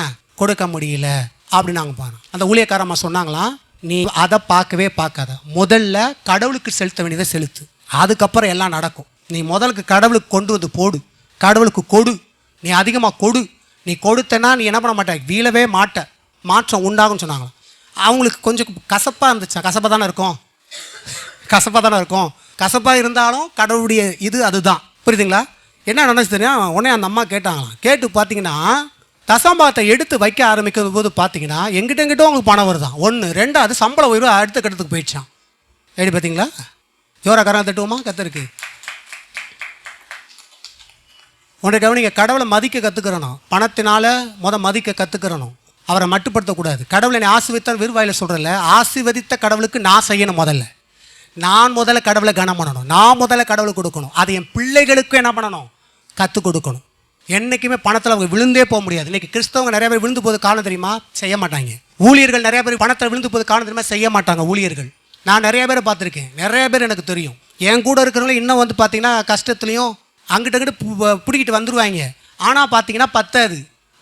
கொடுக்க முடியல அப்படின்னு நாங்கள் பாருங்க. அந்த ஊழியக்காரம்மா சொன்னாங்களாம், நீ அதை பார்க்கவே பார்க்காத, முதல்ல கடவுளுக்கு செலுத்த வேண்டியதை செலுத்து, அதுக்கப்புறம் எல்லாம் நடக்கும். நீ முதலுக்கு கடவுளுக்கு கொண்டு வந்து போடு, கடவுளுக்கு கொடு, நீ அதிகமாக கொடு, நீ கொடுத்தனா நீ என்ன பண்ண மாட்ட, வீழவே மாட்ட, மாற்றம் உண்டாகும்னு சொன்னாங்களாம். அவங்களுக்கு கொஞ்சம் கசப்பாக இருந்துச்சா, கசப்பாக தானே இருக்கும், கசப்பாக தானே இருக்கும், கசப்பாக இருந்தாலும் கடவுளுடைய இது அதுதான், புரியுதுங்களா? என்ன நினச்சி தெரியும், உடனே அந்த அம்மா கேட்டாங்களாம். கேட்டு பார்த்தீங்கன்னா தசம்பாகத்தை எடுத்து வைக்க ஆரம்பிக்கும் போது பார்த்தீங்கன்னா எங்கிட்ட உங்களுக்கு பணம் வருதான், 1 2 சம்பளம் உயர்வு அடுத்த கட்டத்துக்கு போயிடுச்சான். எப்படி பார்த்தீங்களா? ஜோராக்காரங்க தட்டுவோமா கத்தருக்கு? உன்னை கவனிங்க, கடவுளை மதிக்க கற்றுக்கிறணும், பணத்தினால மதிக்க கற்றுக்கிறணும், அவரை மட்டுப்படுத்தக்கூடாது. கடவுளை நீ ஆசீர்வதித்தான் விருவாயில் சொல்கிறல, ஆசீர்வதித்த கடவுளுக்கு நான் செய்யணும், நான் முதல்ல கடவுளை கனம் பண்ணணும், நான் முதல்ல கடவுளுக்கு கொடுக்கணும், அது என் பிள்ளைகளுக்கும் என்ன பண்ணணும், கற்றுக் கொடுக்கணும். என்றைக்குமே பணத்தில் அவங்க விழுந்தே போக முடியாது. இன்றைக்கி கிறிஸ்தவங்க நிறைய பேர் விழுந்து போது காரணம் தெரியுமா, செய்ய மாட்டாங்க. ஊழியர்கள் நிறைய பேர் பணத்தில் விழுந்து போது காரணம் தெரியுமா, செய்ய மாட்டாங்க ஊழியர்கள். நான் நிறைய பேரை பார்த்துருக்கேன், நிறைய பேர் எனக்கு தெரியும். என் கூட இருக்கிறவங்களும் இன்னும் பார்த்தீங்கன்னா கஷ்டத்துலையும் அங்கிட்ட பிடிக்கிட்டு வந்துடுவாங்க. ஆனால் பார்த்தீங்கன்னா பத்தாது,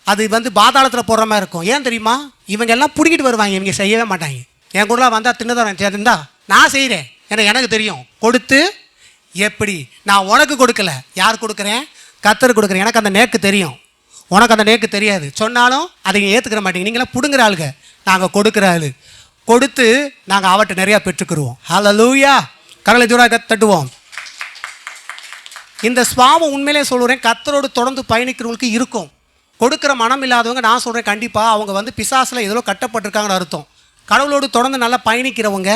அது பாதாளத்தில் போடுற மாதிரி இருக்கும். ஏன் தெரியுமா, இவங்க எல்லாம் பிடிக்கிட்டு வருவாங்க, இவங்க செய்யவே மாட்டாங்க. என் கூடலாம் வந்தால் தின்னதான் இருந்தா நான் செய்கிறேன், எனக்கு தெரியும் கொடுத்து எப்படி. நான் உனக்கு கொடுக்கல, யார் கொடுக்குறேன், கத்தர் கொடுக்குறேன். எனக்கு அந்த நேக்கு தெரியும், உனக்கு அந்த நேக்கு தெரியாது. சொன்னாலும் அதை ஏற்றுக்கிற மாட்டீங்க. நீங்களாம் பிடுங்குற ஆளுங்க, நாங்கள் கொடுக்குற ஆளு. கொடுத்து நாங்கள் அவட்ட நிறையா பெற்றுக்குருவோம். ஹல்லேலூயா, கரலை ஜோராக தட்டுவோம். இந்த சுவாபம் உண்மையிலே சொல்கிறேன், கத்தரோடு தொடர்ந்து பயணிக்கிறவங்களுக்கு இருக்கும். கொடுக்குற மனம் இல்லாதவங்க நான் சொல்கிறேன், கண்டிப்பாக அவங்க பிசாசில் எதிலோ கட்டப்பட்டிருக்காங்கன்னு அர்த்தம். கடவுளோடு தொடர்ந்து நல்லா பயணிக்கிறவங்க,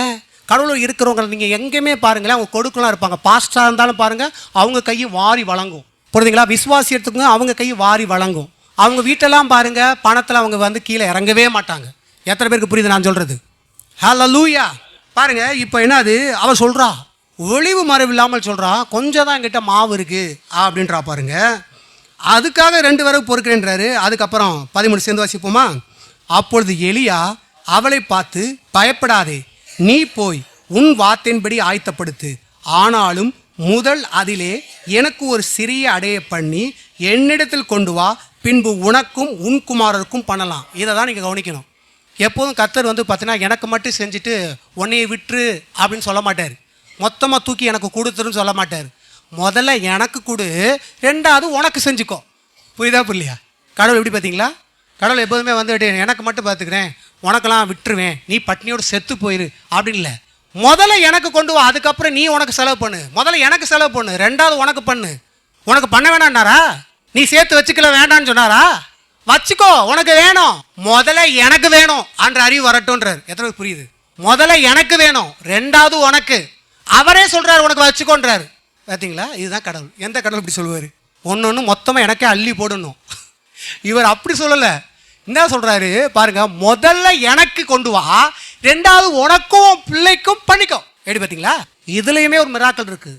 கடவுளோடு இருக்கிறவங்க நீங்கள் எங்கேயுமே பாருங்களேன், அவங்க கொடுக்கலாம் இருப்பாங்க. பாஸ்டாக இருந்தாலும் பாருங்கள், அவங்க கையை வாரி வழங்கும், புரியுதுங்களா? விசுவாசி எடுத்துக்கோங்க, அவங்க கையை வாரி வழங்கும். அவங்க வீட்டெல்லாம் பாருங்கள், பணத்தில் அவங்க கீழே இறங்கவே மாட்டாங்க. எத்தனை பேருக்கு புரியுது நான் சொல்கிறது? ஹல்லேலூயா. பாருங்கள், இப்போ என்னது அவள் சொல்கிறா, ஒளிவு மறைவு இல்லாமல் சொல்கிறா, கொஞ்சம் தான் என்கிட்ட மாவு இருக்குது அப்படின்றா பாருங்க. அதுக்காக 2 வரவு பொறுக்கிறேன்றாரு. அதுக்கப்புறம் 13 சேர்ந்து வாசிப்போமா? அப்பொழுது எலியா அவளை பார்த்து, பயப்படாதே, நீ போய் உன் வார்த்தையின்படி ஆயத்தப்படுத்து, ஆனாலும் முதல் அதிலே எனக்கு ஒரு சிறிய அடைய பண்ணி என்னிடத்தில் கொண்டு வா, பின்பு உனக்கும் உன் குமாரருக்கும் பண்ணலாம். இதை தான் நீங்கள் கவனிக்கணும். எப்போதும் கர்த்தர் பார்த்தீங்கன்னா எனக்கு மட்டும் செஞ்சுட்டு உன்னையை விட்டுரு அப்படின்னு சொல்ல மாட்டார், மொத்தமாக தூக்கி எனக்கு கொடுத்துருன்னு சொல்ல மாட்டார். முதல்ல எனக்கு கொடு, 2வது உனக்கு செஞ்சுக்கோ. புரியுதா புரியலையா? கடவுள் எப்படி பார்த்தீங்களா? கடவுள் எப்போதுமே எனக்கு மட்டும் பார்த்துக்கிறேன், உனக்கெல்லாம் விட்டுருவேன், நீ பட்னியோடு செத்து போயிரு அப்படின்னு இல்லை. முதல்ல எனக்கு கொண்டு வா, அதுக்கப்புறம் நீ உனக்கு செலவு பண்ணு. முதல்ல எனக்கு செலவு பண்ணு, 2வது உனக்கு பண்ணு. உனக்கு பண்ண வேணான்னாரா? நீ சேர்த்து வச்சுக்கல வேண்டான்னு சொன்னாரா? வச்சுக்கோ, உனக்கு வேணும், முதல்ல எனக்கு வேணும் அன்ற அறிவு வரட்டும்ன்றார். எத்தனை புரியுது? முதல்ல எனக்கு வேணும், 2வது உனக்கு. அவரே சொல்கிறார் உனக்கு வச்சுக்கோன்றார். பார்த்தீங்களா? இதுதான் கடவுள். எந்த கடவுள் இப்படி சொல்லுவார்? ஒன்று மொத்தமாக எனக்கே அள்ளி போடணும். இவர் அப்படி சொல்லலை. என்ன சொல்கிறாரு பாருங்க, முதல்ல எனக்கு கொண்டு வா, 2வது உனக்கும் பிள்ளைக்கும் பண்ணிக்கோ. எப்படி பார்த்தீங்களா? இதுலேயுமே ஒரு மிராக்கள் இருக்குது.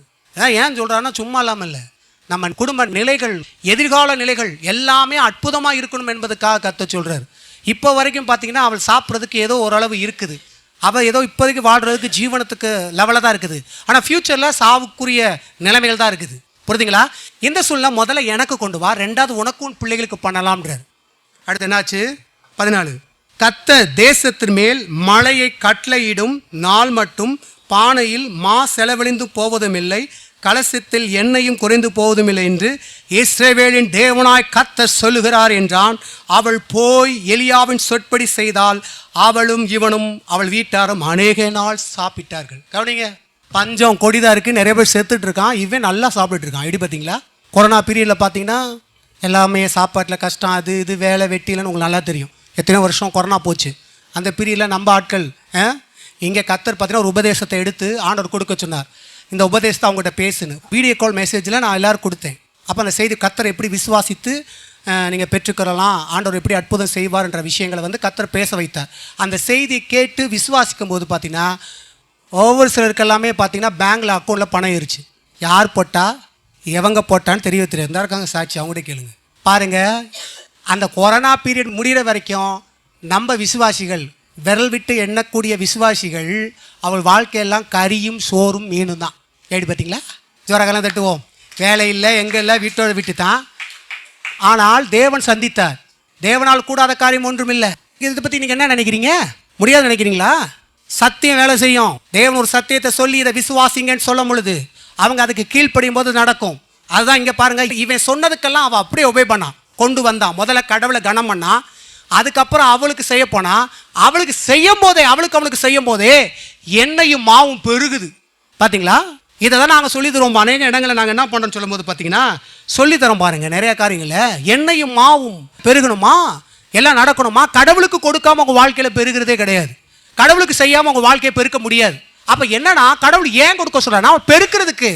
ஏன் சொல்கிறாருன்னா சும்மா இல்லாமல் இல்லை, நம்ம குடும்ப நிலைகள், எதிர்கால நிலைகள் எல்லாமே அற்புதமாக இருக்கணும் என்பதுக்காக கத்த சொல்கிறார். இப்போ வரைக்கும் பார்த்தீங்கன்னா அவள் சாப்பிட்றதுக்கு ஏதோ ஓரளவு இருக்குது, அவள் ஏதோ இப்போதைக்கு வாழ்கிறதுக்கு ஜீவனத்துக்கு லெவலில் தான் இருக்குது. ஆனால் ஃப்யூச்சரில் சாவுக்குரிய நிலைமைகள் தான் இருக்குது. புரியுதுங்களா? இந்த சூழ்நிலை முதல்ல எனக்கு கொண்டு வா, 2வது உனக்கும் பிள்ளைகளுக்கு பண்ணலாம்ன்றார். அடுத்து என்னாச்சு? 14 கர்த்தர் தேசத்தின் மேல் மழையை கட்டளையிடும் நாள் மட்டும் பானையில் மா செலவழிந்து போவதும் இல்லை, கலசத்தில் எண்ணெயும் குறைந்து போவதும் இல்லை என்று இஸ்ரவேலின் தேவனாய் கர்த்தர் சொல்லுகிறார் என்றான். அவள் போய் எலியாவின் சொற்படி செய்தால் அவளும் இவனும் அவள் வீட்டாரும் அநேக நாள் சாப்பிட்டார்கள். கவனிங்க, பஞ்சம் கொடிதாக இருக்குது, நிறைய பேர் செத்துட்டு இருக்கான், இவன் நல்லா சாப்பிட்டுட்டு இருக்கான். எப்படி பார்த்தீங்களா? கொரோனா பீரியடில் பார்த்தீங்கன்னா எல்லாமே சாப்பாட்டில் கஷ்டம், அது இது வேலை வெட்டிலன்னு உங்களுக்கு நல்லா தெரியும். எத்தனை வருஷம் கொரோனா போச்சு. அந்த பீரியடில் நம்ம ஆட்கள் இங்கே கர்த்தர் பார்த்தீங்கன்னா ஒரு உபதேசத்தை எடுத்து ஆண்டவர் கொடுக்க சொன்னார். இந்த உபதேசத்தை அவங்ககிட்ட பேசுன்னு வீடியோ கால் மெசேஜில் நான் எல்லோரும் கொடுத்தேன். அப்போ அந்த செய்தி கர்த்தரை எப்படி விசுவாசித்து நீங்கள் பெற்றுக்கிறலாம், ஆண்டவர் எப்படி அற்புதம் செய்வார் என்ற விஷயங்களை கர்த்தர் பேச வைத்தார். அந்த செய்தியை கேட்டு விசுவாசிக்கும் போது பார்த்தீங்கன்னா ஒவ்வொரு சிலருக்கெல்லாமே பார்த்தீங்கன்னா பேங்கில் அக்கௌண்ட்டில் பணம் ஏறிச்சு. யார் போட்டால் எவங்க போட்டான்னு தெரியாது. இருந்தால் இருக்காங்க சாட்சி, அவங்ககிட்ட கேளுங்க. பாருங்கள், அந்த கொரோனா பீரியட் முடிகிற வரைக்கும் நம்ம விசுவாசிகள் விரல் விட்டு எண்ணக்கூடிய விசுவாசிகள் அவள் வாழ்க்கையெல்லாம் கறியும் சோறும் மீனும் தான். எப்படி பார்த்தீங்களா? ஜோரகெல்லாம் தட்டுவோம். வேலை இல்லை, எங்கே இல்லை, வீட்டோட விட்டு தான். ஆனால் தேவன் சந்தித்தார். தேவனால் கூடாத காரியம் ஒன்றும் இல்லை. இதை பற்றி நீங்கள் என்ன நினைக்கிறீங்க? முடியாது நினைக்கிறீங்களா? சத்தியம் வேலை செய்யும். தேவன் ஒரு சத்தியத்தை சொல்லி இதை விசுவாசிங்கன்னு சொல்லும் பொழுது அவங்க அதுக்கு கீழ்ப்படியும் போது நடக்கும். அதுதான் இங்கே பாருங்க, இவன் சொன்னதுக்கெல்லாம் அவள் அப்படியே ஒபே பண்ணான், கொண்டு வந்தான். முதல்ல கடவுளை கனம் பண்ணா, அதுக்கப்புறம் அவளுக்கு செய்ய போனா, அவளுக்கு செய்யும் போதே அவளுக்கு செய்யும் போதே எண்ணெயும் மாவும் பெருகுது. பார்த்தீங்களா? இதை தான் நாங்கள் சொல்லி தருவோம். அநேக இடங்களில் நாங்கள் என்ன பண்ணுறோம்னு சொல்லும் போது பார்த்தீங்கன்னா சொல்லித்தரோம் பாருங்க. நிறைய காரியங்களில் எண்ணெயும் மாவும் பெருகணுமா, எல்லாம் நடக்கணுமா. கடவுளுக்கு கொடுக்காம உங்கள் வாழ்க்கையில் பெருகிறதே கிடையாது. கடவுளுக்கு செய்யாமல் உங்கள் வாழ்க்கையை பெருக்க முடியாது. அப்போ என்னன்னா, கடவுள் ஏன் கொடுக்க சொல்றாருன்னா பெருக்கிறதுக்கு,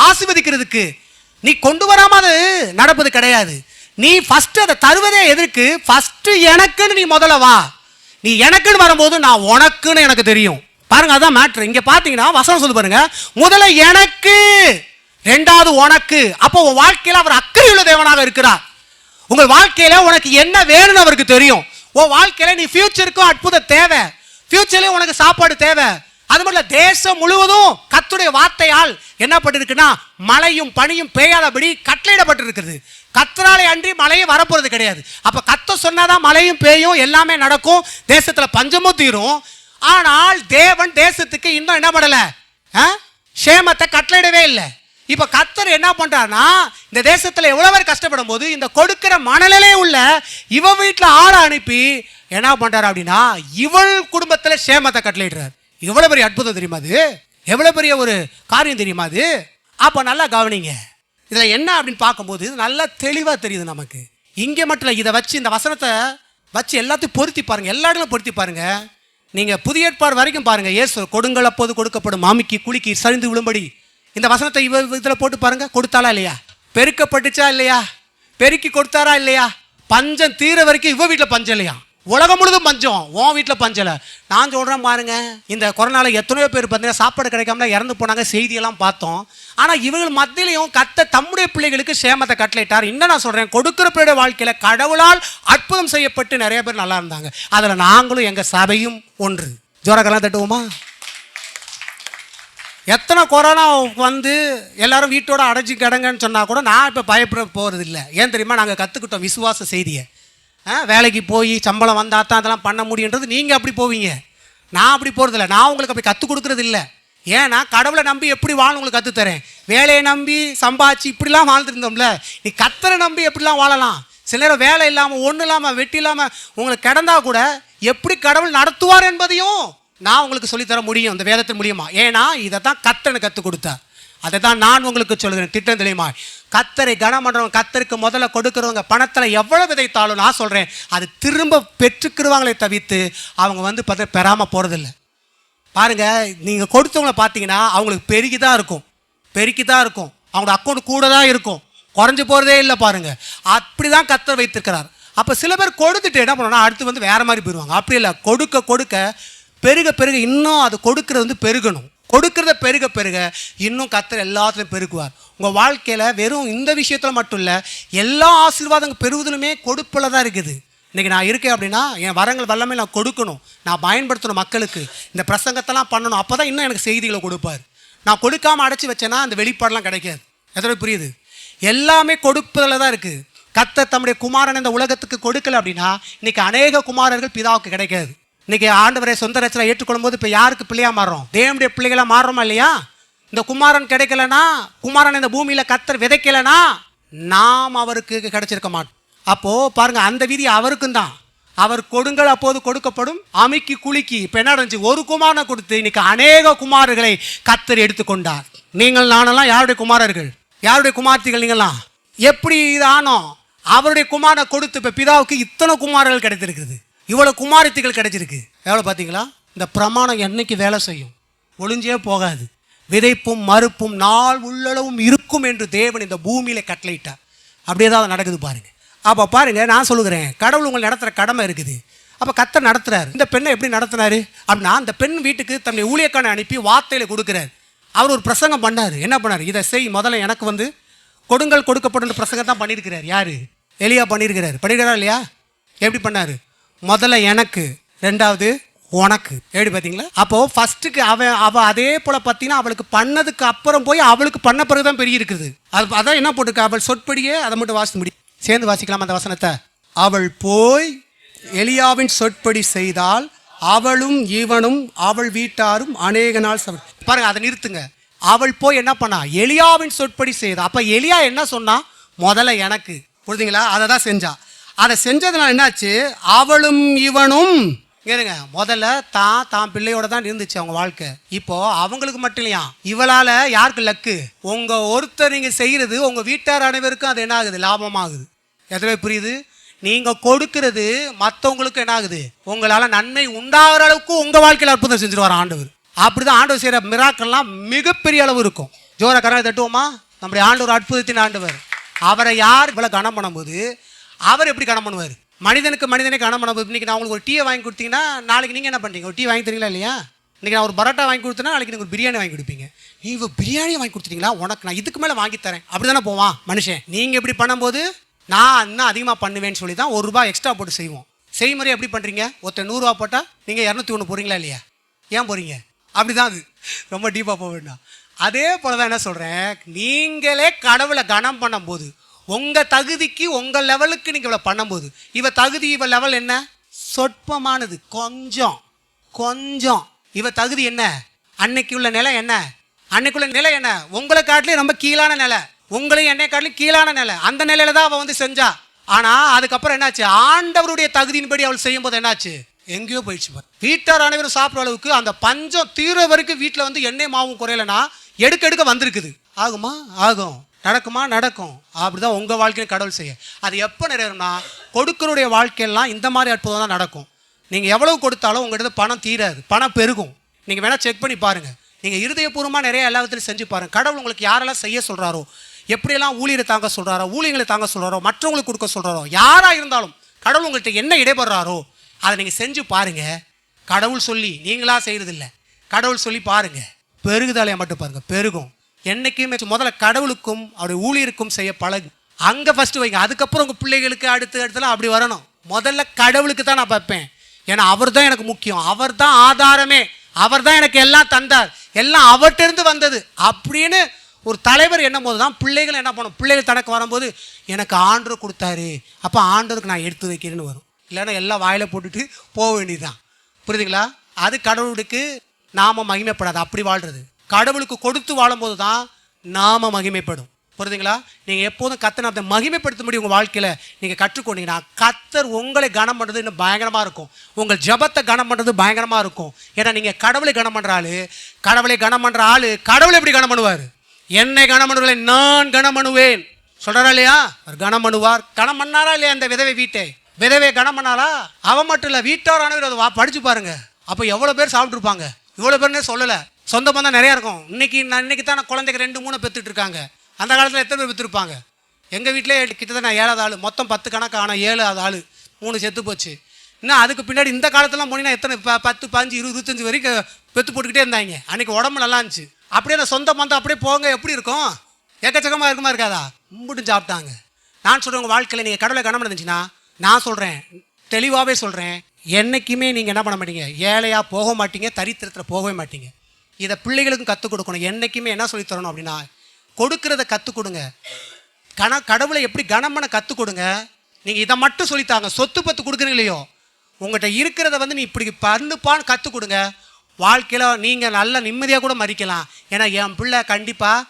ஆசீர்வதிக்கிறதுக்கு. நீ கொண்டு வராம அது நடப்பது கிடையாது. நீ ஃபர்ஸ்ட் அதை தருவதே எதற்கு? ஃபர்ஸ்ட் எனக்குன்னு நீ முதல்ல வா. நீ எனக்குன்னு வரும்போது நான் உனக்குன்னு எனக்கு தெரியும். பாருங்க, அதான் மேட்ரு. இங்க பாத்தீங்கன்னா வசனம் சொல்லு பாருங்க, முதல்ல எனக்கு, ரெண்டாவது உனக்கு. அப்போ உன் வாழ்க்கையில அவர் அக்கறையுள்ள தேவனாக இருக்கிறார். உங்கள் வாழ்க்கையில உனக்கு என்ன வேணும்னு அவருக்கு தெரியும். உன் வாழ்க்கையில நீ ஃபியூச்சருக்கும் அற்புத தேவை, ஃபியூச்சர்லயும் உனக்கு சாப்பாடு தேவை. அது மட்டும் தேசம் முழுவதும் கர்த்தருடைய வார்த்தையால் என்ன பட்டிருக்குன்னா மழையும் பனியும் பெய்யாதபடி கட்டளையிடப்பட்டிருக்கிறது. கர்த்தராலே அன்றி மழையும் வரப்போறது கிடையாது. அப்ப கர்த்தர் சொன்னாதான் மழையும் பெய்யும், எல்லாமே நடக்கும், தேசத்துல பஞ்சமும் தீரும். ஆனால் தேவன் தேசத்துக்கு இன்னும் என்ன பண்ணல, சேமத்தை கட்டளையிடவே இல்லை. இப்ப கர்த்தர் என்ன பண்றாருன்னா, இந்த தேசத்துல எவ்வளவு பேர் கஷ்டப்படும் போது இந்த கொடுக்கிற மனநிலை உள்ள இவ வீட்டுல ஆளை அனுப்பி என்ன பண்றாரு அப்படின்னா இவள் குடும்பத்துல சேமத்தை கட்டளையிடுறாரு. எவ்வளவு பெரிய அற்புதம் தெரியுமா அது? எவ்வளவு பெரிய ஒரு காரியம் தெரியுமா அது? அப்ப நல்லா கவனிங்க. இதுல என்ன அப்படின்னு பார்க்கும்போது நல்லா தெளிவா தெரியுது நமக்கு. இங்க மட்டும் இல்லை, இதை வச்சு இந்த வசனத்தை வச்சு எல்லாத்தையும் பொருத்தி பாருங்க, எல்லா இடங்களும் பொருத்தி பாருங்க. நீங்க புதிய ஏற்பாடு வரைக்கும் பாருங்க. இயேசு கொடுங்கள் அப்போது கொடுக்கப்படும், மாமிக்கு குளிக்கு சரிந்து விழும்படி. இந்த வசனத்தை இதில் போட்டு பாருங்க. கொடுத்தாளா இல்லையா? பெருக்கப்பட்டுச்சா இல்லையா? பெருக்கி கொடுத்தாரா இல்லையா? பஞ்சம் தீர வரைக்கும் இவ வீட்டில் பஞ்சம் இல்லையா? உலகம் முழுதும் பஞ்சம், உன் வீட்டில் பஞ்சல. நான் சொல்கிறேன் பாருங்க, இந்த கொரோனால எத்தனையோ பேர் பார்த்தீங்கன்னா சாப்பாடு கிடைக்காம இறந்து போனாங்க, செய்தியெல்லாம் பார்த்தோம். ஆனால் இவர்கள் மத்தியிலையும் கர்த்தர் தம்முடைய பிள்ளைகளுக்கு சேமத்தை கட்டளையிட்டார். இன்னும் நான் சொல்கிறேன், கொடுக்கிற பிள்ளைய வாழ்க்கையில் கடவுளால் அற்புதம் செய்யப்பட்டு நிறைய பேர் நல்லா இருந்தாங்க. அதில் நாங்களும் எங்கள் சபையும் ஒன்று. ஜோரக்கெல்லாம் தட்டுவோமா? எத்தனை கொரோனா வந்து எல்லாரும் வீட்டோட அடைச்சி கிடங்கன்னு சொன்னால் கூட நான் இப்போ பயப்பட போகிறது இல்லை. ஏன் தெரியுமா? நாங்கள் கற்றுக்கிட்டோம் விசுவாச செய்தியை. வேலைக்கு போய் சம்பளம் வந்தால் தான் அதெல்லாம் பண்ண முடியுன்றது நீங்கள் அப்படி போவீங்க, நான் அப்படி போகிறதில்ல. நான் உங்களுக்கு அப்படி கற்றுக் கொடுக்குறது இல்லை. ஏன்னா கடவுளை நம்பி எப்படி வாழ உங்களுக்கு கற்றுத்தரேன். வேலையை நம்பி சம்பாதிச்சு இப்படிலாம் வாழ்ந்துருந்தோம்ல, நீ கர்த்தரை நம்பி எப்படிலாம் வாழலாம். சில நேரம் வேலை இல்லாமல் ஒன்றும் இல்லாமல் வெட்டி இல்லாமல் உங்களுக்கு கிடந்தா கூட எப்படி கடவுள் நடத்துவார் என்பதையும் நான் உங்களுக்கு சொல்லித்தர முடியும் இந்த வேதத்தின் மூலியமா. ஏன்னா இதை தான் கர்த்தனை கற்றுக் கொடுத்தார். அதை தான் நான் உங்களுக்கு சொல்கிறேன் திட்டம் தெரியுமா. கர்த்தரை கனம் பண்ணுறவங்க, கர்த்தருக்கு முதல்ல கொடுக்குறவங்க பணத்தில் எவ்வளோ விதைத்தாலும் நான் சொல்கிறேன் அது திரும்ப பெற்றுக்கிடுவாங்களே தவிர்த்து அவங்க வந்து பெறாமல் போகிறதில்ல. பாருங்கள், நீங்கள் கொடுத்தவங்களை பார்த்தீங்கன்னா அவங்களுக்கு பெருகி தான் இருக்கும், பெருக்கி தான் இருக்கும், அவங்களோட அக்கௌண்ட் கூட தான் இருக்கும், குறைஞ்சி போகிறதே இல்லை. பாருங்கள், அப்படி தான் கர்த்தர் வைத்திருக்கிறார். அப்போ சில பேர் கொடுத்துட்டு என்ன பண்ணணும்னா அடுத்து வந்து வேறு மாதிரி போயிடுவாங்க. அப்படி இல்லை, கொடுக்க கொடுக்க பெருக பெருக இன்னும் அது கொடுக்கறது வந்து பெருகணும். கொடுக்கறத பெருக பெருக இன்னும் கர்த்தர் எல்லாத்துலையும் பெருக்குவார். உங்கள் வாழ்க்கையில் வெறும் இந்த விஷயத்தில் மட்டும் இல்லை, எல்லா ஆசீர்வாதங்கள் பெறுவதிலுமே கொடுப்பில் தான் இருக்குது. இன்றைக்கி நான் இருக்கேன் அப்படின்னா என் வரங்கள் வல்லமே நான் கொடுக்கணும், நான் பயன்படுத்தணும், மக்களுக்கு இந்த பிரசங்கத்தெல்லாம் பண்ணணும். அப்போ தான் இன்னும் எனக்கு செய்திகளை கொடுப்பார். நான் கொடுக்காமல் அடைச்சி வச்சேன்னா அந்த வெளிப்பாடெல்லாம் கிடைக்காது. எத்தனை புரியுது? எல்லாமே கொடுப்பதில் தான் இருக்குது. கர்த்தர் தம்முடைய குமாரன் இந்த உலகத்துக்கு கொடுக்கல அப்படின்னா இன்றைக்கி அநேக குமாரர்கள் பிதாவுக்கு கிடைக்காது. இன்றைக்கி ஆண்டவரை சொந்த ரச்சனை ஏற்றுக்கொள்ளும் போது இப்போ யாருக்கு பிள்ளையாக மாறுறோம்? தேவனுடைய பிள்ளைகளாக மாறுறோமா இல்லையா? இந்த குமாரன் கிடைக்கலனா, குமாரன் இந்த பூமியில் கர்த்தர் விதைக்கலைன்னா நாம் அவருக்கு கிடைச்சிருக்க மாட்டோம். அப்போது பாருங்கள், அந்த விதி அவருக்கும் தான். அவர் கொடுங்கள் அப்போது கொடுக்கப்படும், அமுக்கி குலுக்கி. இப்போ என்ன நடந்துச்சு? ஒரு குமாரனை கொடுத்து இன்னைக்கு அநேக குமாரர்களை கர்த்தர் எடுத்துக்கொண்டார். நீங்கள் நானெல்லாம் யாருடைய குமாரர்கள், யாருடைய குமார்த்திகள்? நீங்கள்லாம் எப்படி இது ஆனோம்? அவருடைய குமாரனை கொடுத்து இப்போ பிதாவுக்கு இத்தனை குமாரர்கள் கிடைத்திருக்குது, இவ்வளோ குமாரத்திகள் கிடைச்சிருக்கு. எவ்வளோ பார்த்தீங்களா? இந்த பிரமாணம் என்னைக்கு வேலை செய்யும்? ஒளிஞ்சே போகாது. விதைப்பும் மறுப்பும் நாள் உள்ளளவும் இருக்கும் என்று தேவன் இந்த பூமியில் கட்டளையிட்டார். அப்படியே தான் நடக்குது பாருங்க. அப்போ பாருங்க, நான் சொல்லுகிறேன், கடவுள் உங்களை நடத்துகிற கடமை இருக்குது. அப்போ கர்த்தர் நடத்துறாரு. இந்த பெண்ணை எப்படி நடத்தினாரு அப்படின்னா, அந்த பெண் வீட்டுக்கு தன்னுடைய ஊழியக்காரனை அனுப்பி வார்த்தையில் கொடுக்குறாரு. அவர் ஒரு பிரசங்கம் பண்ணார். என்ன பண்ணார்? இதை செய், முதல்ல எனக்கு வந்து கொடுங்கள் கொடுக்கப்படும் பிரசங்கம் தான் பண்ணியிருக்கிறார். யார்? எலியா பண்ணியிருக்கிறார். பண்ணியிருக்கிறார் இல்லையா? எப்படி பண்ணார்? முதல்ல எனக்கு, ரெண்டாவது உனக்கு. எப்படி பார்த்தீங்களா? அப்போ ஃபர்ஸ்ட்டுக்கு அவ அதே போல பார்த்தீங்கன்னா அவளுக்கு பண்ணதுக்கு அப்புறம் போய் அவளுக்கு பண்ண பிறகுதான் பெரிய இருக்குது. அதான் என்ன போட்டிருக்க, அவள் சொற்படியே. அதை மட்டும் வாசிக்க முடியும். சேர்ந்து வாசிக்கலாம் அந்த வசனத்தை. அவள் போய் எலியாவின் சொற்படி செய்தால் அவளும் இவனும் அவள் வீட்டாரும் அநேக நாள் பாருங்க, அதை நிறுத்துங்க. அவள் போய் என்ன பண்ணா, எலியாவின் சொற்படி செய்தா. அப்ப எலியா என்ன சொன்னா, முதல்ல எனக்கு, புரியுதுங்களா? அதை தான் செஞ்சா. அதை செஞ்சதுனால என்னாச்சு, அவளும் இவனும் கேளுங்க, முதல்ல தான் பிள்ளையோட தான் இருந்துச்சு அவங்க வாழ்க்கை. இப்போ அவங்களுக்கு மட்டும் இல்லையா, இவளால யாருக்கு லக்கு, உங்க ஒருத்தர் நீங்க செய்யறது உங்க வீட்டார் அனைவருக்கும் அது என்ன ஆகுது, லாபமாகுது. எதுவே புரியுது? நீங்க கொடுக்கிறது மற்றவங்களுக்கு என்ன ஆகுது, உங்களால நன்மை உண்டாகிற அளவுக்கு உங்க வாழ்க்கையில் அற்புதம் செஞ்சுட்டு வர ஆண்டவர். அப்படிதான் ஆண்டவர் செய்யற மிராக்கள்லாம் மிகப்பெரிய அளவு இருக்கும். ஜோர கரங்களை தட்டுவோமா? நம்முடைய ஆண்டவர் அற்புதத்தின் ஆண்டவர். அவரை யார் இவ்வளவு கனம் பண்ணும்போது அவர் எப்படி கனம் பண்ணுவார்? மனிதனை கனம் பண்ணும்போது, இன்னைக்கு நான் உங்களுக்கு ஒரு டீயை வாங்கி கொடுத்தீங்கன்னா நாளைக்கு நீங்க என்ன பண்றீங்க, ஒரு டீ வாங்கி தரீங்களா இல்லையா? இன்னைக்கு நான் ஒரு பரோட்டா வாங்கி கொடுத்தேன்னா நாளைக்கு நீங்கள் ஒரு பிரியாணி வாங்கி கொடுப்பீங்க. நீங்க பிரியாணி வாங்கி கொடுத்துட்டீங்களா, உனக்கு நான் இதுக்கு மேலே வாங்கி தரேன், அப்படிதானே போவான் மனுஷன். நீங்க எப்படி பண்ணும்போது நான் இன்னும் அதிகமாக பண்ணுவேன்னு சொல்லி தான் ₹1 எக்ஸ்ட்ரா போட்டு செய்வோம். செய்முறை எப்படி பண்ணுறீங்க? ஒருத்தர் ₹100 போட்டால் நீங்கள் 201 போகிறீங்களா இல்லையா? ஏன் போகிறீங்க? அப்படி தான். அது ரொம்ப டீப்பாக போக வேண்டாம். அதே போல தான் என்ன சொல்கிறேன், நீங்களே கடவுளை கனம் பண்ணும்போது உங்கள் தகுதிக்கு உங்கள் லெவலுக்கு நீங்கள் இவ்வளோ பண்ணும்போது, இவ தகுதி இவ லெவல் என்ன, சொற்பமானது, கொஞ்சம். இவ தகுதி என்ன, அன்னைக்கு உள்ள நிலை என்ன, அன்னைக்குள்ள நிலை என்ன, உங்களை காட்டிலே ரொம்ப கீழான நிலை, உங்களையும் என்னை காட்டிலும் கீழான நிலை. அந்த நிலையில தான் அவள் வந்து செஞ்சா. ஆனா அதுக்கப்புறம் என்னாச்சு, ஆண்டவருடைய தகுதியின்படி அவள் செய்யும் போது என்னாச்சு, எங்கேயோ போயிடுச்சு. வீட்டார் அனைவரும் சாப்பிட்ற அளவுக்கு அந்த பஞ்சம் தீர வரைக்கும் வீட்டில் வந்து எண்ணெய் மாவும் குறையலன்னா எடுக்க வந்திருக்குது. ஆகுமா? ஆகும். நடக்குமா? நடக்கும். அப்படிதான் உங்க வாழ்க்கையை கடவுள் செய்ய. அது எப்போ நிறைவேறும்னா, கொடுக்கருடைய வாழ்க்கையெல்லாம் இந்த மாதிரி அற்புதம் தான் நடக்கும். நீங்க எவ்வளவு கொடுத்தாலும் உங்ககிட்ட பணம் தீராது, பணம் பெருகும். நீங்க வேணா செக் பண்ணி பாருங்க. நீங்க இருதயபூர்வமாக நிறைய எல்லாத்துலையும் செஞ்சு பாருங்க. கடவுள் உங்களுக்கு யாரெல்லாம் செய்ய சொல்றாரோ, எப்படியெல்லாம் ஊழியரை தாங்க சொல்றாரோ, ஊழியர்களை தாங்க சொல்றாரோ, மற்றவங்களுக்கு கொடுக்க சொல்றாரோ, யாரா இருந்தாலும் கடவுள் உங்கள்கிட்ட என்ன இடைபடுறாரோ அதை நீங்க செஞ்சு பாருங்க. கடவுள் சொல்லி நீங்களா செய்யறது இல்லை, கடவுள் சொல்லி பாருங்க, பெருகுதாலையை மட்டும் பாருங்க, பெருகும். என்னைக்குமே முதல்ல கடவுளுக்கும் அவருடைய ஊழியருக்கும் செய்ய பழகு. அங்க ஃபர்ஸ்ட் வைங்க. அதுக்கப்புறம் உங்க பிள்ளைகளுக்கு அடுத்தலாம் அப்படி வரணும். முதல்ல கடவுளுக்கு தான் நான் பார்ப்பேன். ஏன்னா அவர் தான் எனக்கு முக்கியம், அவர் தான் ஆதாரமே, அவர் தான் எனக்கு எல்லாம் தந்தார், எல்லாம் அவர்கிட்ட இருந்து வந்தது அப்படின்னு ஒரு தலைவர் என்னும் போது தான் பிள்ளைகள் என்ன பண்ணும், பிள்ளைகள் தனக்கு வரும்போது எனக்கு ஆண்டவர் கொடுத்தாரு, அப்போ ஆண்டவருக்கு நான் எடுத்து வைக்கிறேன்னு வரும். இல்லைன்னா எல்லாம் வாயில போட்டுட்டு போக வேண்டியதுதான். புரியுதுங்களா? அது கடவுளுக்கு நாம மகிமைப்படாது. அப்படி வாழ்றது கடவுளுக்கு கொடுத்து வாழும்போது தான் நாம மகிமைப்படும். புரியுதுங்களா? நீங்கள் எப்போதும் கர்த்தரை அதை மகிமைப்படுத்த முடியும். உங்கள் வாழ்க்கையில் நீங்கள் கற்றுக்கொண்டீங்கன்னா கர்த்தர் உங்களை கனம் பண்ணுறது இன்னும் பயங்கரமாக இருக்கும். உங்கள் ஜபத்தை கனம் பண்ணுறது பயங்கரமாக இருக்கும். ஏன்னா நீங்கள் கடவுளை கனம் பண்ணுற ஆள், கடவுளை கனம் பண்ணுற ஆள் கடவுளை எப்படி கனம் பண்ணுவார்? என்னை கனம் பண்ணுவதை நான் கனம் பண்ணுவேன் சொல்கிறாரா இல்லையா? அவர் கனம் பண்ணுவார். கனம் பண்ணாரா இல்லையா? அந்த விதவை கனம் பண்ணாரா? அவன் மட்டும் இல்லை, வீட்டாரானவர் அதை படிச்சு பாருங்க. அப்போ எவ்வளோ பேர் சாப்பிட்ருப்பாங்க? இவ்வளோ பேர்னே சொல்லலை. சொந்த பந்தம் நிறையா இருக்கும். இன்னைக்கு தான் குழந்தைக்கு 2-3 பெற்றுட்டு இருக்காங்க. அந்த காலத்தில் எத்தனை பேர் பெற்றுருப்பாங்க? எங்கள் வீட்டிலே கிட்டத்தட்ட நான் 7வது ஆள், மொத்தம் 10 கணக்கு, ஆனால் 7வது ஆள், 3 செத்து போச்சு. இன்னும் அதுக்கு பின்னாடி இந்த காலத்துலாம் போனீங்கன்னா எத்தனை 10, 15, 20, 25 வரைக்கும் பெற்று போட்டுக்கிட்டே இருந்தாங்க. அன்றைக்கி உடம்பு நல்லா இருந்துச்சு. அப்படியே அந்த சொந்த பந்தம் அப்படியே போங்க, எப்படி இருக்கும்? எக்கச்சக்கமாக இருக்குமா இருக்காதா? கும்பிட்டு சாப்பிட்டாங்க. நான் சொல்கிறேன், உங்கள் வாழ்க்கையில் நீங்கள் கடவுளை கனம் இருந்துச்சுன்னா, நான் சொல்கிறேன், தெளிவாகவே சொல்கிறேன், என்றைக்குமே நீங்கள் என்ன பண்ண மாட்டீங்க, ஏழையாக போக மாட்டீங்க, தரித்திரத்தில் போகவே மாட்டீங்க. இதை பிள்ளைகளுக்கும் கற்றுக் கொடுக்கணும். என்றைக்குமே என்ன சொல்லி தரணும் அப்படின்னா, கொடுக்கறத கற்றுக் கொடுங்க. கடவுளை எப்படி கனம் பண்ண கற்றுக் கொடுங்க. நீங்கள் இதை மட்டும் சொல்லித்தாங்க. சொத்து பத்து கொடுக்குறீங்க இல்லையோ, உங்கள்கிட்ட இருக்கிறத வந்து நீ இப்படி பண்ணுப்பான்னு கற்றுக் கொடுங்க. வாழ்க்கையில் நீங்கள் நல்ல நிம்மதியாக கூட மறிக்கலாம். ஏன்னா என் பிள்ளை கண்டிப்பாக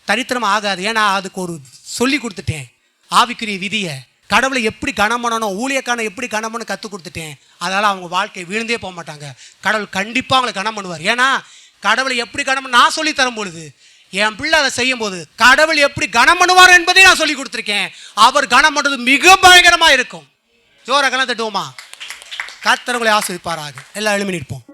தரித்திரம் ஆகாது. ஏன்னா அதுக்கு ஒரு சொல்லி கொடுத்துட்டேன் ஆவிக்குரிய விதியை. கடவுளை எப்படி கனம் பண்ணணும், ஊழியக்கான எப்படி கனம் பண்ண கற்றுக் கொடுத்துட்டேன். அதனால் அவங்க வாழ்க்கை விழுந்தே போக மாட்டாங்க. கடவுள் கண்டிப்பாக அவங்களை கனம் பண்ணுவார். ஏன்னா கடவுளை எப்படி கனம் நான் சொல்லி தரும் பொழுது என் பிள்ளை அதை செய்யும் போது கடவுள் எப்படி கனம் பண்ணுவார் என்பதை நான் சொல்லி கொடுத்துருக்கேன். அவர் கனம் பண்ணுறது மிக பயங்கரமாக இருக்கும். ஜோர கனம் தட்டுவோமா? கர்த்தர் உங்களை ஆசீர்வதிப்பாராக. எல்லாம் எழுப்பி நிற்போம்.